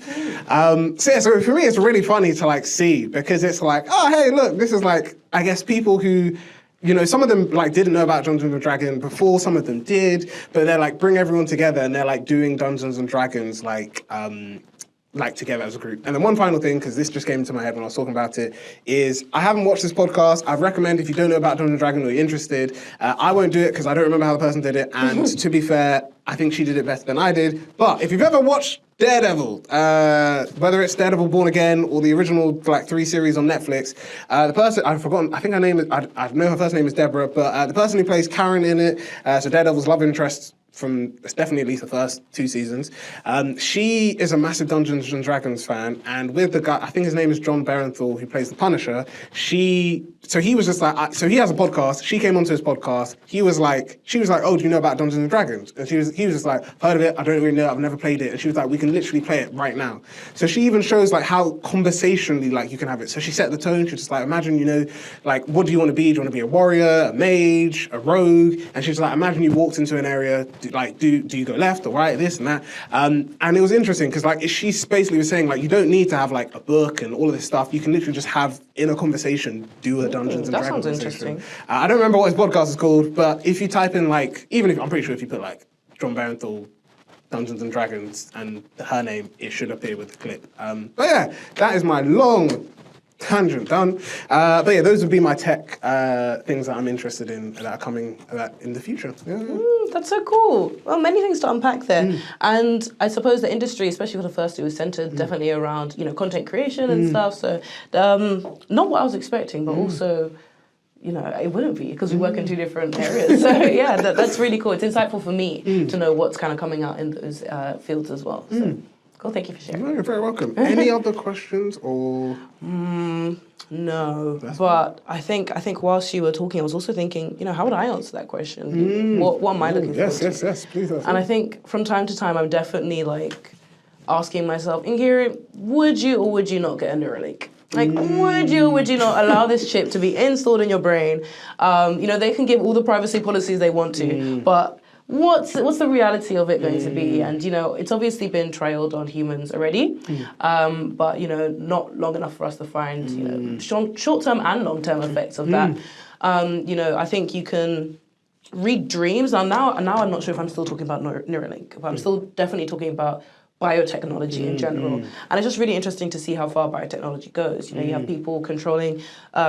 Speaker 2: So for me, it's really funny to like see, because it's like, oh, hey, look, this is like, I guess people who, you know, some of them like didn't know about Dungeons and Dragons before, some of them did, but they're like bring everyone together and they're like doing Dungeons and Dragons like together as a group. And then one final thing, because this just came into my head when I was talking about it, is I haven't watched this podcast. I recommend, if you don't know about Dungeons and Dragons or you're interested, I won't do it because I don't remember how the person did it. And to be fair, I think she did it better than I did. But if you've ever watched Daredevil, whether it's Daredevil Born Again or the original like 3 series on Netflix, the person, I've forgotten, I think her name is, I know her first name is Deborah, but the person who plays Karen in it, so Daredevil's love interest from definitely at least the first 2 seasons. She is a massive Dungeons and Dragons fan, and with the guy, I think his name is John Barenthal, who plays the Punisher. So he was just like, so he has a podcast. She came onto his podcast. She was like, oh, do you know about Dungeons and Dragons? And he was just like, heard of it. I don't really know. I've never played it. And she was like, we can literally play it right now. So she even shows like how conversationally like you can have it. So she set the tone. She was just like, imagine, you know, like, what do you want to be? Do you want to be a warrior, a mage, a rogue? And she's like, imagine you walked into an area. Do you go left or right, this and that? And it was interesting because like she basically was saying like you don't need to have like a book and all of this stuff. You can literally just have in a conversation do a Dungeons and Dragons.
Speaker 1: That sounds interesting.
Speaker 2: I don't remember what his podcast is called, but if you type in like, even if I'm pretty sure if you put like John Barenthal Dungeons and Dragons and her name, it should appear with the clip. But yeah, that is my long tangent done. But yeah, those would be my tech things that I'm interested in that are coming in the future. Yeah.
Speaker 1: That's so cool. Well, many things to unpack there. And I suppose the industry, especially for the first two, is centered definitely around, you know, content creation and stuff. So not what I was expecting, but also, you know, it wouldn't be because we work in 2 different areas. So yeah, that's really cool. It's insightful for me to know what's kind of coming out in those fields as well. So cool, thank you for sharing.
Speaker 2: No, you're very welcome. Any other questions or?
Speaker 1: No, but I think whilst you were talking, I was also thinking, you know, how would I answer that question? What am I looking for?
Speaker 2: Yes, please.
Speaker 1: And I think from time to time, I'm definitely like asking myself, Nkeiru, would you or would you not get a Neuralink? Like, would you or would you not allow this chip to be installed in your brain? You know, they can give all the privacy policies they want to, but what's the reality of it going to be? And, you know, it's obviously been trialed on humans already, but, you know, not long enough for us to find, you know, short-term and long-term effects of that. You know, I think you can read dreams. Now I'm not sure if I'm still talking about Neuralink, but I'm still definitely talking about biotechnology in general. And it's just really interesting to see how far biotechnology goes. You know, you have people controlling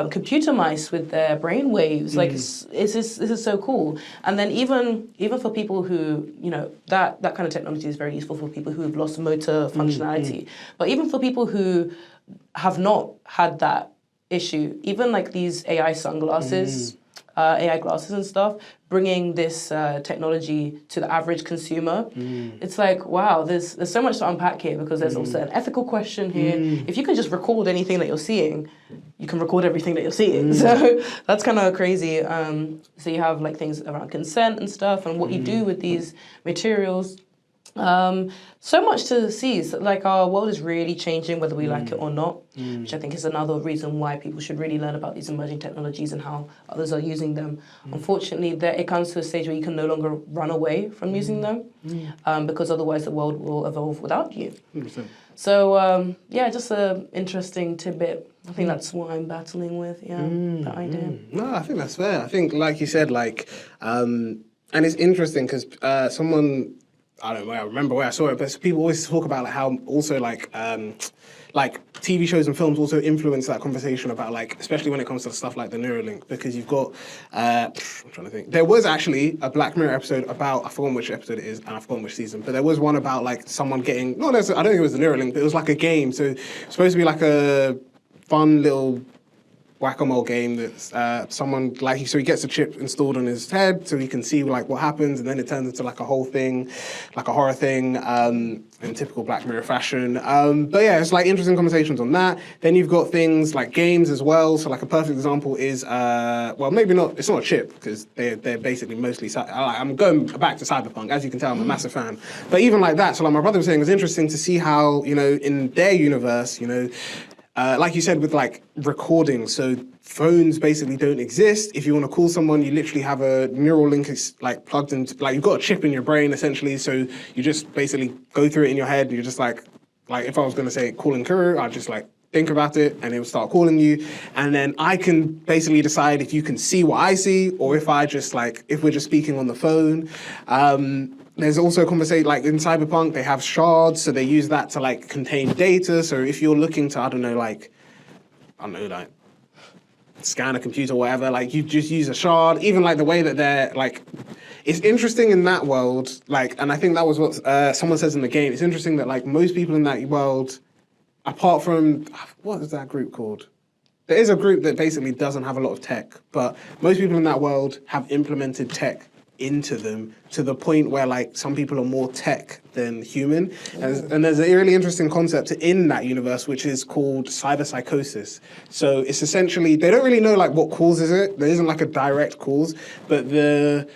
Speaker 1: computer mice with their brain waves. Like, this is so cool. And then even for people who, you know, that kind of technology is very useful for people who have lost motor functionality. But even for people who have not had that issue, even like these AI sunglasses, AI glasses and stuff, bringing this technology to the average consumer, it's like, wow, there's so much to unpack here because there's also an ethical question here. If you can just record anything that you're seeing, you can record everything that you're seeing. So that's kind of crazy. So you have like things around consent and stuff and what you do with these materials. So much to see. So, like, our world is really changing whether we like it or not, which I think is another reason why people should really learn about these emerging technologies and how others are using them. Unfortunately, it comes to a stage where you can no longer run away from using them because otherwise the world will evolve without you.
Speaker 2: 100%.
Speaker 1: So, yeah, just an interesting tidbit. I think that's what I'm battling with, that idea.
Speaker 2: No, I think that's fair. I think, like you said, like, and it's interesting because someone... I don't know, I remember where I saw it, but people always talk about like how also like TV shows and films also influence that conversation about like, especially when it comes to stuff like the Neuralink, because you've got, I'm trying to think, there was actually a Black Mirror episode about, I forgot which episode it is, and I forgot which season, but there was one about like someone getting, I don't think it was the Neuralink, but it was like a game, so it's supposed to be like a fun little whack-a-mole game that's someone like so he gets a chip installed on his head so he can see like what happens, and then it turns into like a whole thing, like a horror thing in typical Black Mirror fashion. But yeah, it's like interesting conversations on that. Then you've got things like games as well. So like a perfect example is well, maybe not. It's not a chip because they're basically mostly. I'm going back to Cyberpunk, as you can tell. I'm a massive fan. But even like that, so like my brother was saying, it was interesting to see how, you know, in their universe, you know. Like you said, with like recording, so phones basically don't exist. If you want to call someone, you literally have a neural link like plugged into, like you've got a chip in your brain essentially. So you just basically go through it in your head. And you're just like if I was going to say call Nkeiru, I'd just like think about it and it will start calling you. And then I can basically decide if you can see what I see or if I just like, if we're just speaking on the phone. There's also a conversation, like in Cyberpunk, they have shards, so they use that to like contain data. So if you're looking to, like scan a computer or whatever, like you just use a shard. Even like the way that they're like, it's interesting in that world, like, and I think that was what someone says in the game. It's interesting that like most people in that world, apart from, what is that group called? There is a group that basically doesn't have a lot of tech, but most people in that world have implemented tech into them to the point where like some people are more tech than human. And there's a really interesting concept in that universe, which is called cyberpsychosis. So it's essentially, they don't really know like what causes it. There isn't like a direct cause, but the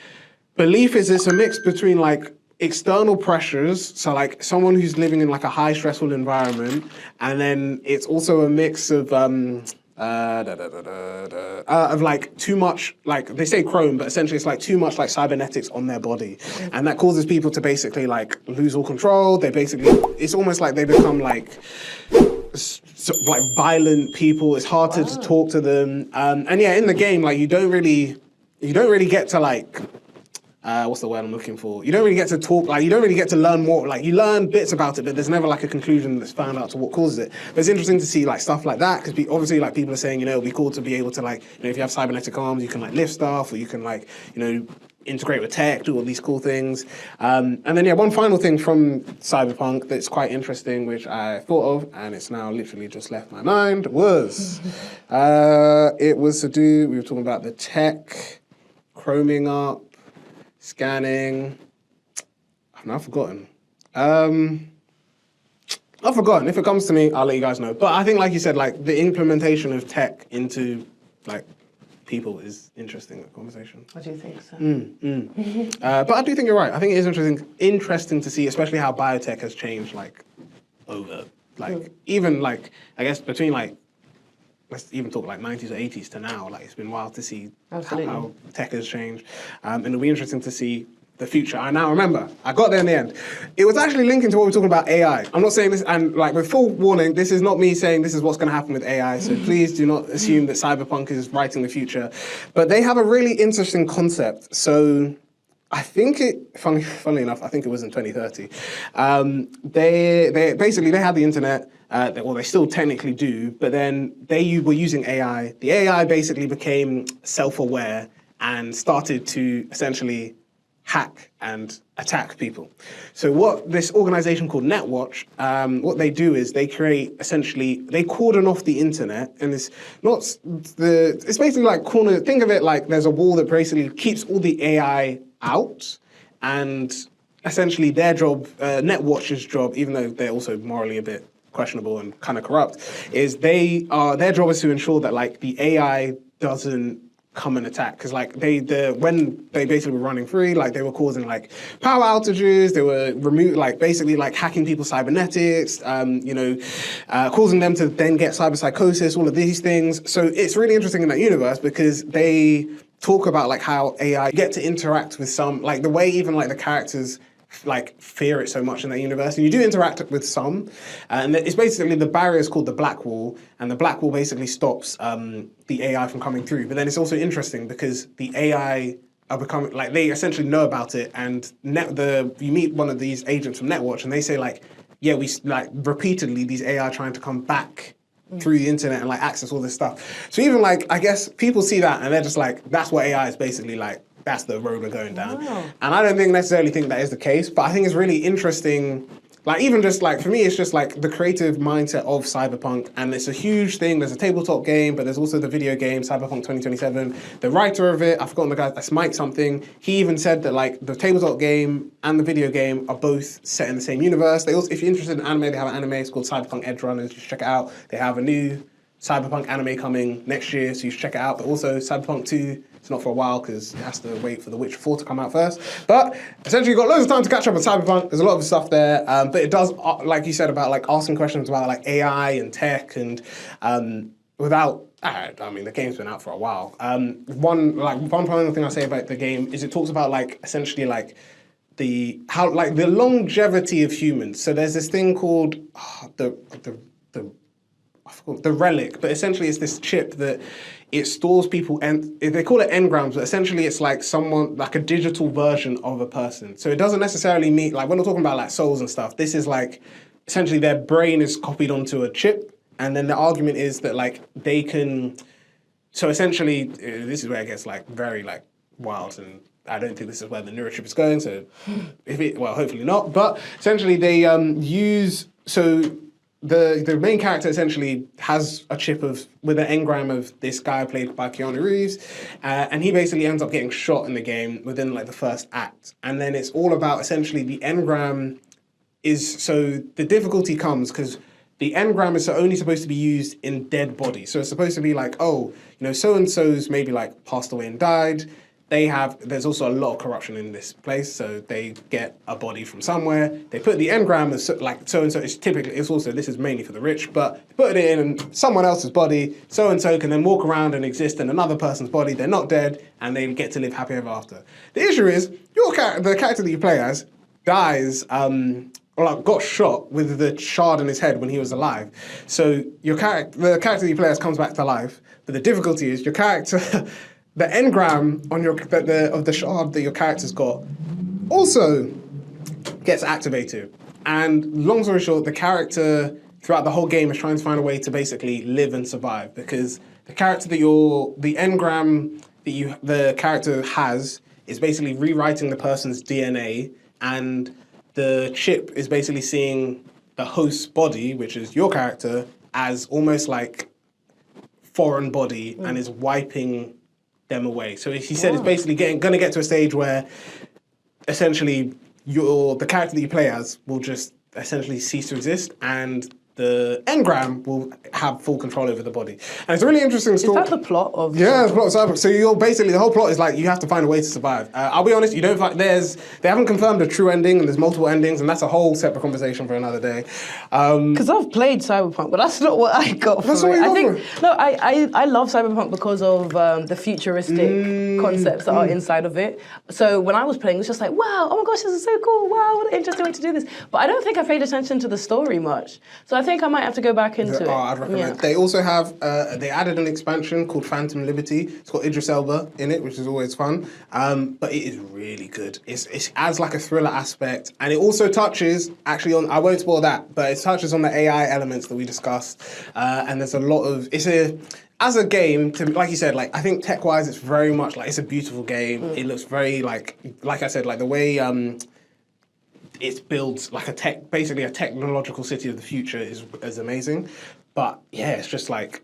Speaker 2: belief is it's a mix between like external pressures, so like someone who's living in like a high stressful environment, and then it's also a mix of of like too much, like they say chrome, but essentially it's like too much like cybernetics on their body, and that causes people to basically like lose all control. They basically, it's almost like they become like violent people. It's hard to talk to them, and yeah, in the game, like you don't really get to like. What's the word I'm looking for? You don't really get to talk, like you don't really get to learn more, like you learn bits about it, but there's never like a conclusion that's found out to what causes it. But it's interesting to see like stuff like that, because obviously like people are saying, you know, it'd be cool to be able to like, you know, if you have cybernetic arms, you can like lift stuff, or you can like, you know, integrate with tech, do all these cool things. And then yeah, one final thing from Cyberpunk that's quite interesting, which I thought of, and it's now literally just left my mind, was, it was to do, we were talking about the tech, chroming up, scanning. I've now forgotten. I've forgotten. If it comes to me, I'll let you guys know. But I think, like you said, like the implementation of tech into like people is interesting. That conversation.
Speaker 1: I do think so.
Speaker 2: But I do think you're right. I think it is interesting to see, especially how biotech has changed, like over, like even like I guess between like. Let's even talk like 90s or 80s to now. Like it's been wild to see how tech has changed. And it'll be interesting to see the future. I now remember, I got there in the end. It was actually linking to what we were talking about AI. I'm not saying this, and like with full warning, this is not me saying this is what's going to happen with AI. So please do not assume that Cyberpunk is writing the future. But they have a really interesting concept. So I think funnily enough, I think it was in 2030. They basically, they had the internet, well, they still technically do, but then they were using AI. The AI basically became self-aware and started to essentially hack and attack people. So what this organization called Netwatch, what they do is they create, essentially, they cordon off the internet, and it's basically like think of it like there's a wall that basically keeps all the AI out, and essentially their job, Netwatch's job, even though they're also morally a bit questionable and kind of corrupt, is their job is to ensure that like the AI doesn't come and attack, because like when they basically were running free, like they were causing like power outages, they were basically like hacking people's cybernetics, causing them to then get cyberpsychosis, all of these things. So it's really interesting in that universe because they talk about like how AI get to interact with some, like the way even like the characters like fear it so much in that universe, and you do interact with some, and it's basically the barrier is called the black wall, and the black wall basically stops the AI from coming through. But then it's also interesting because the AI are becoming like, they essentially know about it, and you meet one of these agents from Netwatch, and they say like, yeah, we like repeatedly these AI trying to come back through the internet and like access all this stuff. So even like I guess people see that and they're just like, that's what AI is basically like. That's the road we're going down. Wow. And I don't necessarily think that is the case, but I think it's really interesting. Like even just like, for me, it's just like the creative mindset of Cyberpunk, and it's a huge thing. There's a tabletop game, but there's also the video game, Cyberpunk 2027. The writer of it, I've forgotten the guy, that's Mike something. He even said that like the tabletop game and the video game are both set in the same universe. They also, if you're interested in anime, they have an anime, it's called Cyberpunk Edge Runners, you should check it out. They have a new Cyberpunk anime coming next year, so you should check it out. But also Cyberpunk 2, it's not for a while because it has to wait for The Witcher 4 to come out first. But essentially you've got loads of time to catch up with Cyberpunk. There's a lot of stuff there, but it does, like you said, about like asking questions about like AI and tech, and the game's been out for a while. One final thing I'll say about the game is it talks about like essentially like the longevity of humans. So there's this thing called the relic, but essentially it's this chip that it stores people, and they call it engrams, but essentially it's like someone, like a digital version of a person. So it doesn't necessarily mean, like when we're talking about like souls and stuff, this is like, essentially their brain is copied onto a chip, and then the argument is that like they can, so essentially, this is where it gets like very like wild, and I don't think this is where the neurochip is going, so hopefully not, but essentially they the main character essentially has a chip with an engram of this guy played by Keanu Reeves, and he basically ends up getting shot in the game within like the first act, and then it's all about essentially the engram so the difficulty comes because the engram is only supposed to be used in dead bodies, so it's supposed to be like, oh, so and so's maybe like passed away and died. There's also a lot of corruption in this place, so they get a body from somewhere. They put the engram as like so-and-so, this is mainly for the rich, but they put it in someone else's body, so-and-so can then walk around and exist in another person's body, they're not dead, and they get to live happy ever after. The issue is, the character that you play as dies, got shot with the shard in his head when he was alive. So the character that you play as comes back to life, but the difficulty is your character... The engram of the shard that your character's got also gets activated. And long story short, the character throughout the whole game is trying to find a way to basically live and survive, because the engram that the character has is basically rewriting the person's DNA, and the chip is basically seeing the host's body, which is your character, as almost like foreign body and is wiping them away. So he said it's basically going to get to a stage where essentially the character that you play as will just essentially cease to exist, and the engram will have full control over the body. And it's a really interesting story.
Speaker 1: Is that the plot of...
Speaker 2: Yeah, the plot of Cyberpunk. So the whole plot is like, you have to find a way to survive. I'll be honest, they haven't confirmed a true ending, and there's multiple endings, and that's a whole separate conversation for another day.
Speaker 1: Because I've played Cyberpunk, but that's not what I got from it. I love Cyberpunk because of the futuristic concepts that are inside of it. So when I was playing, it was just like, wow, oh my gosh, this is so cool. Wow, what an interesting way to do this. But I don't think I paid attention to the story much. So I think I might have to go back into it.
Speaker 2: I'd recommend. Yeah. They also have, they added an expansion called Phantom Liberty. It's got Idris Elba in it, which is always fun. But it is really good. It adds like a thriller aspect. And it also touches, actually on, I won't spoil that, but it touches on the AI elements that we discussed. And there's a lot of, as a game, like you said, like I think tech-wise, it's very much like, it's a beautiful game. It looks very like I said, like the way, it builds like basically a technological city of the future is amazing. But yeah, it's just like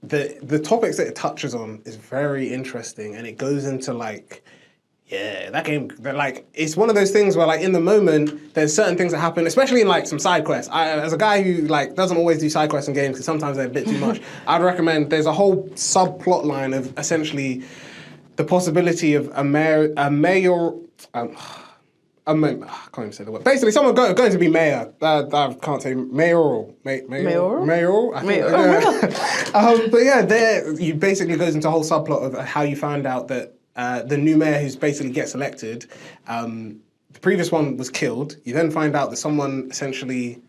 Speaker 2: the topics that it touches on is very interesting, and it goes into like, yeah, that game, like, it's one of those things where like in the moment, there's certain things that happen, especially in like some side quests. As a guy who like doesn't always do side quests in games because sometimes they're a bit too much, I'd recommend, there's a whole subplot line of essentially the possibility of a mayor, I can't even say the word. Basically, someone going to be mayor. I can't say mayoral. Mayoral? I think, but yeah, you basically goes into a whole subplot of how you found out that the new mayor who's basically gets elected, the previous one was killed. You then find out that someone essentially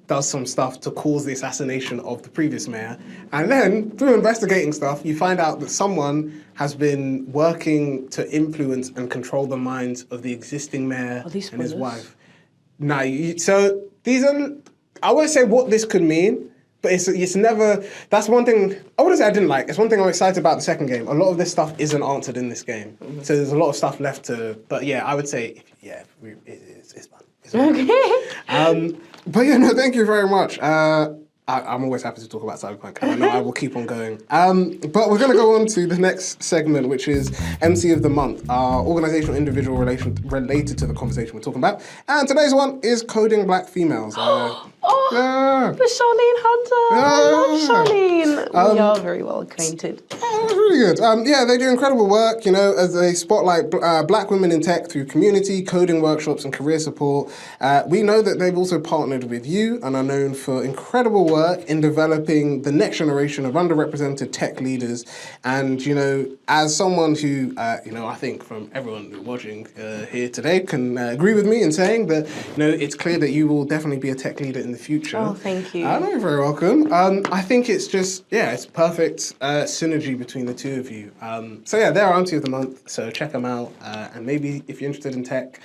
Speaker 2: does some stuff to cause the assassination of the previous mayor. And then, through investigating stuff, you find out that someone has been working to influence and control the minds of the existing mayor and his wife. Now, so these are, I won't say what this could mean, but it's never, that's one thing, I wouldn't say I didn't like, it's one thing I'm excited about the second game. A lot of this stuff isn't answered in this game. So there's a lot of stuff left to, but yeah, I would say, yeah, it's fun. Okay. But yeah, no, thank you very much. I'm always happy to talk about Cyberpunk, and I know I will keep on going. But we're going to go on to the next segment, which is MC of the Month, our organizational individual relation related to the conversation we're talking about. And today's one is coding black females.
Speaker 1: The Charlene Hunter. I love Charlene. We are very well acquainted.
Speaker 2: Oh, that's really good. Yeah, they do incredible work, as they spotlight black women in tech through community, coding workshops, and career support. We know that they've also partnered with you and are known for incredible work in developing the next generation of underrepresented tech leaders. And, as someone who, I think from everyone watching here today can agree with me in saying that, it's clear that you will definitely be a tech leader in the future.
Speaker 1: Oh, thank you.
Speaker 2: No, you're very welcome. I think it's just, it's perfect synergy between the two of you. So yeah, they're our MC of the Month, so check them out. And maybe if you're interested in tech,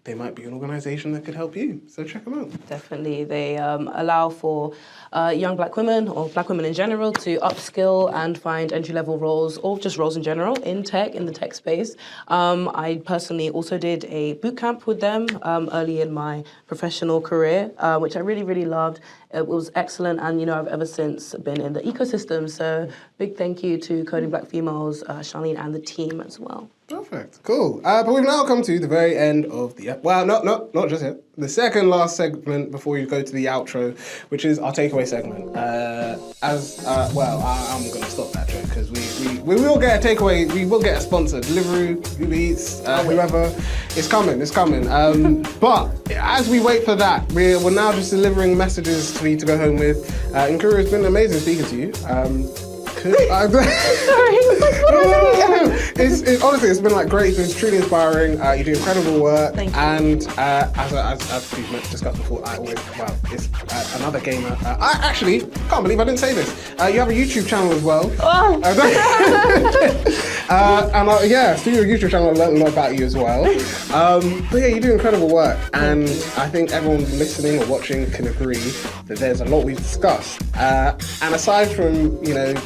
Speaker 2: they might be an organisation that could help you. So check them out.
Speaker 1: Definitely. They allow for young Black women or Black women in general to upskill and find entry-level roles or just roles in general in the tech space. I personally also did a boot camp with them early in my professional career, which I really, really loved. It was excellent, and I've ever since been in the ecosystem. So big thank you to Coding Black Females, Charlene, and the team as well.
Speaker 2: Perfect, cool. But we've now come to the very end of the not just yet. The second last segment before you go to the outro, which is our takeaway segment. I'm going to stop that joke because we will get a takeaway. We will get a sponsor, Deliveroo, Uber Eats, whoever. It's coming. But as we wait for that, we're now just delivering messages for you to go home with. Nkeiru, it's been amazing speaking to you. Honestly, it's been great. It's been truly inspiring. You do incredible work.
Speaker 1: Thank you.
Speaker 2: And as we've discussed before, it's another gamer. I actually can't believe I didn't say this. You have a YouTube channel as well.
Speaker 1: Oh.
Speaker 2: Through your YouTube channel, I learned a lot about you as well. But yeah, you do incredible work, and I think everyone listening or watching can agree that there's a lot we've discussed. And aside from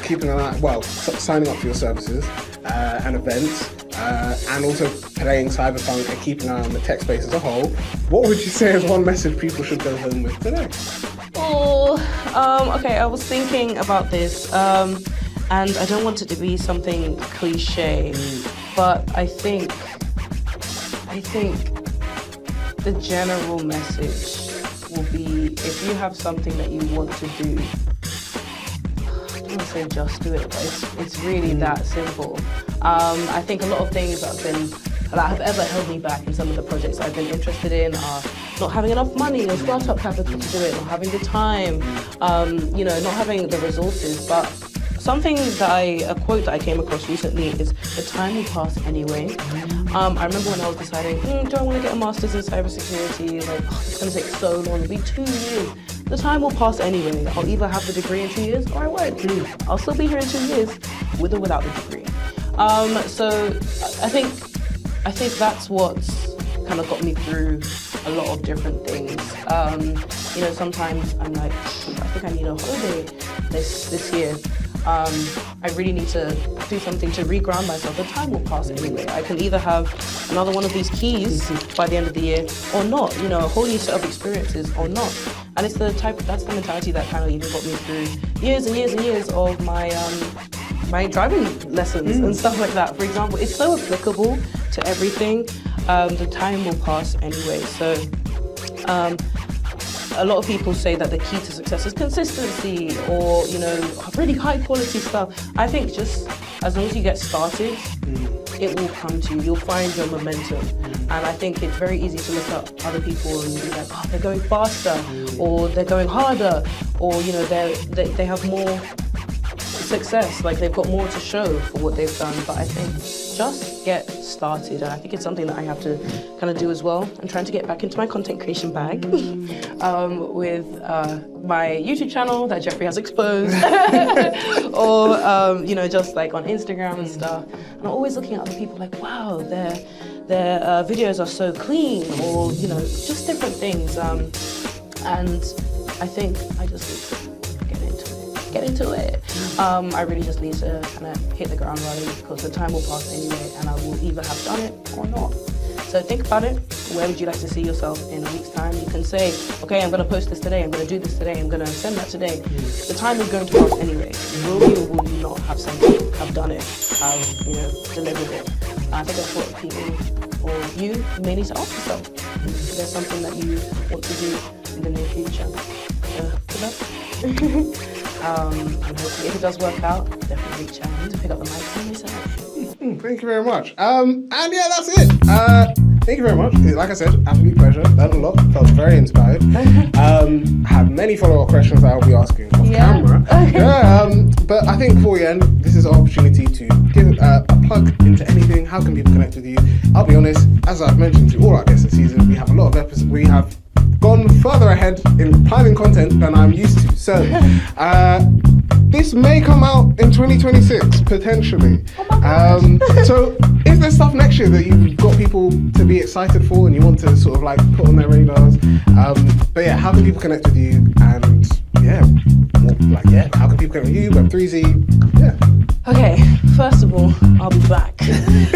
Speaker 2: keeping an eye, signing up for your services and events, and also playing Cyberpunk and keeping an eye on the tech space as a whole, what would you say is one message people should go home with today?
Speaker 1: Okay, I was thinking about this, and I don't want it to be something cliche, but I think the general message will be, if you have something that you want to do, I don't want to say just do it, but it's really that simple. I think a lot of things that have ever held me back in some of the projects I've been interested in are not having enough money or startup capital to do it, not having the time, not having the resources. But something a quote that I came across recently is, the time will pass anyway. I remember when I was deciding, do I want to get a master's in cybersecurity? It's going to take so long, it'll be 2 years. The time will pass anyway. I'll either have the degree in 2 years or I won't. I'll still be here in 2 years, with or without the degree. So I think that's what's kind of got me through a lot of different things. Sometimes I'm like, I think I need a holiday this year. I really need to do something to reground myself. The time will pass anyway. I can either have another one of these keys by the end of the year or not, a whole new set of experiences or not. And that's the mentality that kind of even got me through years and years and years of my driving lessons and stuff like that. For example, it's so applicable to everything. The time will pass anyway. So a lot of people say that the key to success is consistency or, really high quality stuff. I think just as long as you get started, it will come to you. You'll find your momentum. And I think it's very easy to look at other people and be like, they're going faster or they're going harder or, they have more success, they've got more to show for what they've done. But I think just get started, and I think it's something that I have to kind of do as well. I'm trying to get back into my content creation bag with my YouTube channel that Jeffrey has exposed or just on Instagram and stuff. And I'm always looking at other people wow, their videos are so clean, or just different things, and I think I just need to get into it. I really just need to kind of hit the ground running because the time will pass anyway, and I will either have done it or not. So think about it. Where would you like to see yourself in a week's time? You can say, okay, I'm going to post this today, I'm going to do this today, I'm going to send that today. The time is going to pass anyway. Will you or will you not have sent it, have done it, have delivered it? I think that's what people, or you may need to ask yourself. If there's something that you want to do in the near future. Good luck. And hopefully if it does work out, definitely reach out to pick up the mic and myself.
Speaker 2: Thank you very much. And yeah, that's it. Thank you very much. Like I said, absolute pleasure. Learned a lot. Felt very inspired. Have many follow-up questions that I'll be asking off camera. But I think before we end, this is an opportunity to give a plug into anything. How can people connect with you? I'll be honest, as I've mentioned to all our guests this season, we have a lot of episodes. We have gone further ahead in planning content than I'm used to. So this may come out in 2026, potentially.
Speaker 1: Oh my God.
Speaker 2: So if there stuff next year that you've got people to be excited for and you want to sort of like put on their radars? But yeah, how can people connect with you? And how can people connect with you? Web3sy, yeah.
Speaker 1: Okay, first of all, I'll be back.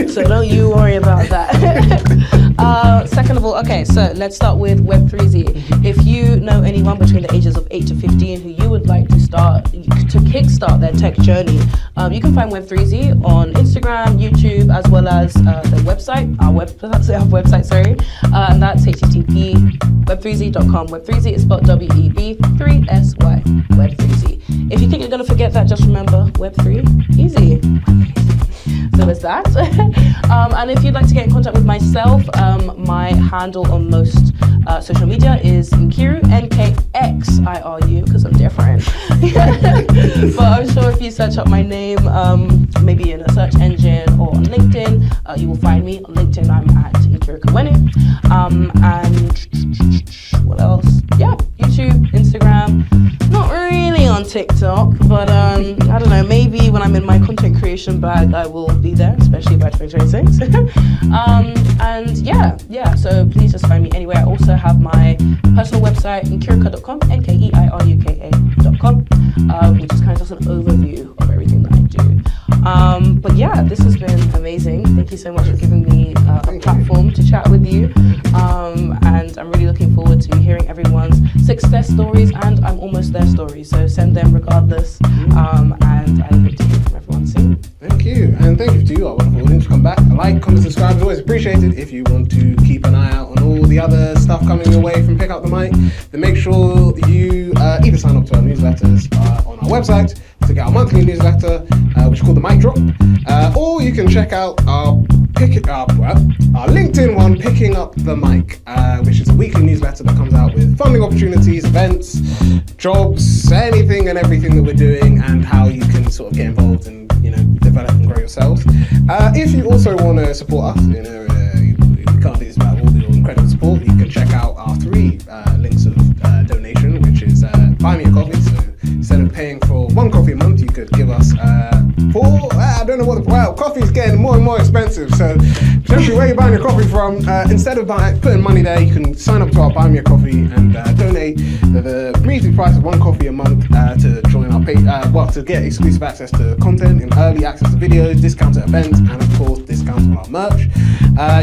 Speaker 1: So don't you worry about that. Second of all, okay, so let's start with Web3sy. If you know anyone between the ages of 8 to 15 who you would like to kickstart their tech journey, you can find Web3sy on Instagram, YouTube, as well as the website, our website, sorry, and that's http://web3sy.com. Web3sy is spelled WEB3SY, Web3sy. If you think you're going to forget that, just remember Web3, easy. So there's that. And if you'd like to get in contact with myself, my handle on most social media is Nkeiru, Nkeiru, because I'm different. But I'm sure if you search up my name, maybe in a search engine or on LinkedIn, you will find me. On LinkedIn, I'm at Nkeiru. And what else? Yeah, YouTube, Instagram. Not really on TikTok, but I don't know, maybe when I'm in my content creation bag, I will be there, especially by 2026. And yeah, so please just find me anywhere. I also have my personal website, nkeiruka.com, nkeiruka.com, which is kind of just an overview of everything that I do. But yeah, this has been amazing. Thank you so much for giving me a platform to chat with you. And I'm really looking forward to hearing everyone's success stories, and I'm almost their stories, so send them regardless. And I hope to hear from everyone soon.
Speaker 2: Thank you, and thank you to you, our wonderful audience, for coming back. Like, comment, subscribe is always appreciated. If you want to keep an eye out on all the other stuff coming your way from Pick Up the Mic, then make sure you either sign up to our newsletters on our website to get our monthly newsletter, which is called the Mic Drop, or you can check out our LinkedIn one, Picking Up the Mic, which is a weekly newsletter that comes out with funding opportunities, events, jobs, anything and everything that we're doing, and how you can sort of get involved and develop and grow yourself. If you also want to support us, we can't do this without all your incredible support. You can check out our 3 links of donation, which is buy me a coffee. So instead of paying for 1 coffee a month, you could give us 4. I don't know what coffee's getting more and more expensive. So essentially, where you're buying your coffee from, instead of putting money there, you can sign up to our Buy Me a Coffee and donate the measly price of 1 coffee a month to join our page. To get exclusive access to content and early access to videos, discounts at events, and of course discounts on our merch.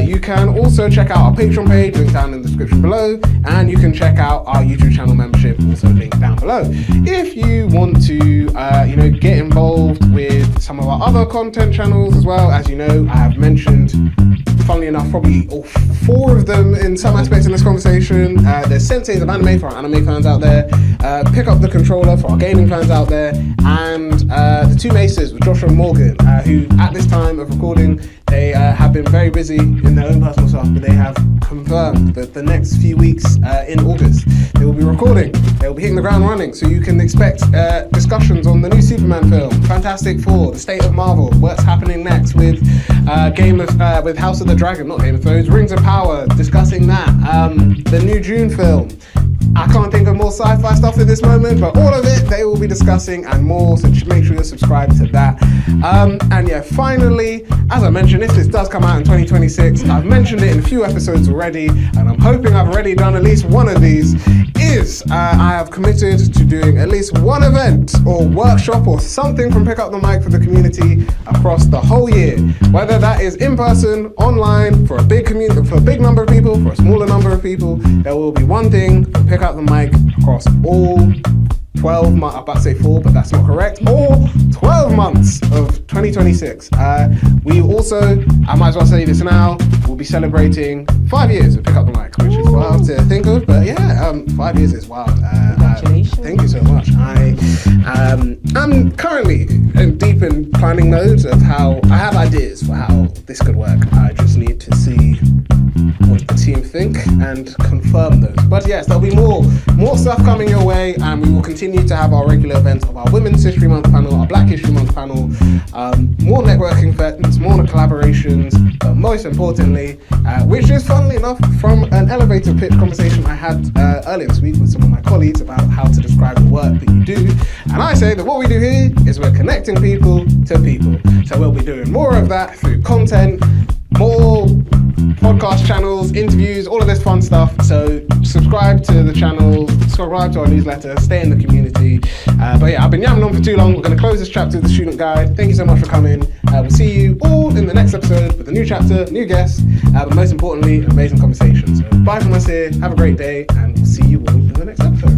Speaker 2: You can also check out our Patreon page, linked down in the description below, and you can check out our YouTube channel membership, also linked down below. If you want to, get involved with some of our other content channels as well, as you know, I have mentioned, funnily enough, probably all 4 of them in some aspects in this conversation. There's Senseis of Anime for our anime fans out there, Pick Up the Controller for our gaming fans out there, and the 2 Maces with Joshua and Morgan, who at this time of recording, they have been very busy in their own personal stuff, but they have confirmed that the next few weeks in August, they will be recording. They will be hitting the ground running, so you can expect discussions on the new Superman film, Fantastic Four, the state of Marvel, what's happening next with with House of the Dragon, not Game of Thrones, Rings of Power, discussing that, the new June film. I can't think of more sci-fi stuff at this moment, but all of it they will be discussing and more, so make sure you're subscribed to that. And yeah, finally, as I mentioned, if this does come out in 2026, I've mentioned it in a few episodes already, and I'm hoping I've already done at least one of these, I have committed to doing at least one event or workshop or something from Pick Up the Mic for the community across the whole year. Whether that is in person, online, for a big community, for a big number of people, for a smaller number of people, there will be one thing from Pick Up the Mic across all 12 months, I'm about to say 4, but that's not correct, all 12 months of 2026. We also, I might as well say this now, we'll be celebrating 5 years of Pick Up the Mic, which is wild to think of, but yeah, 5 years is wild.
Speaker 1: Congratulations.
Speaker 2: Thank you so much. I'm currently deep in planning mode of how, I have ideas for how this could work. I just need to see what the team think and confirm those. But yes, there'll be more stuff coming your way, and we will continue to have our regular events of our Women's History Month panel, our Black History Month panel, more networking events, more collaborations, but most importantly, which is funnily enough from an elevator pitch conversation I had earlier this week with some of my colleagues about how to describe the work that you do. And I say that what we do here is we're connecting people to people. So we'll be doing more of that through content, more podcast channels, interviews, all of this fun stuff. So subscribe to the channel, subscribe to our newsletter, stay in the community. But yeah, I've been yamming on for too long. We're going to close this chapter of the Student Guide. Thank you so much for coming. We'll see you all in the next episode with a new chapter, new guests, but most importantly, an amazing conversation. So bye from us here. Have a great day, and we'll see you all in the next episode.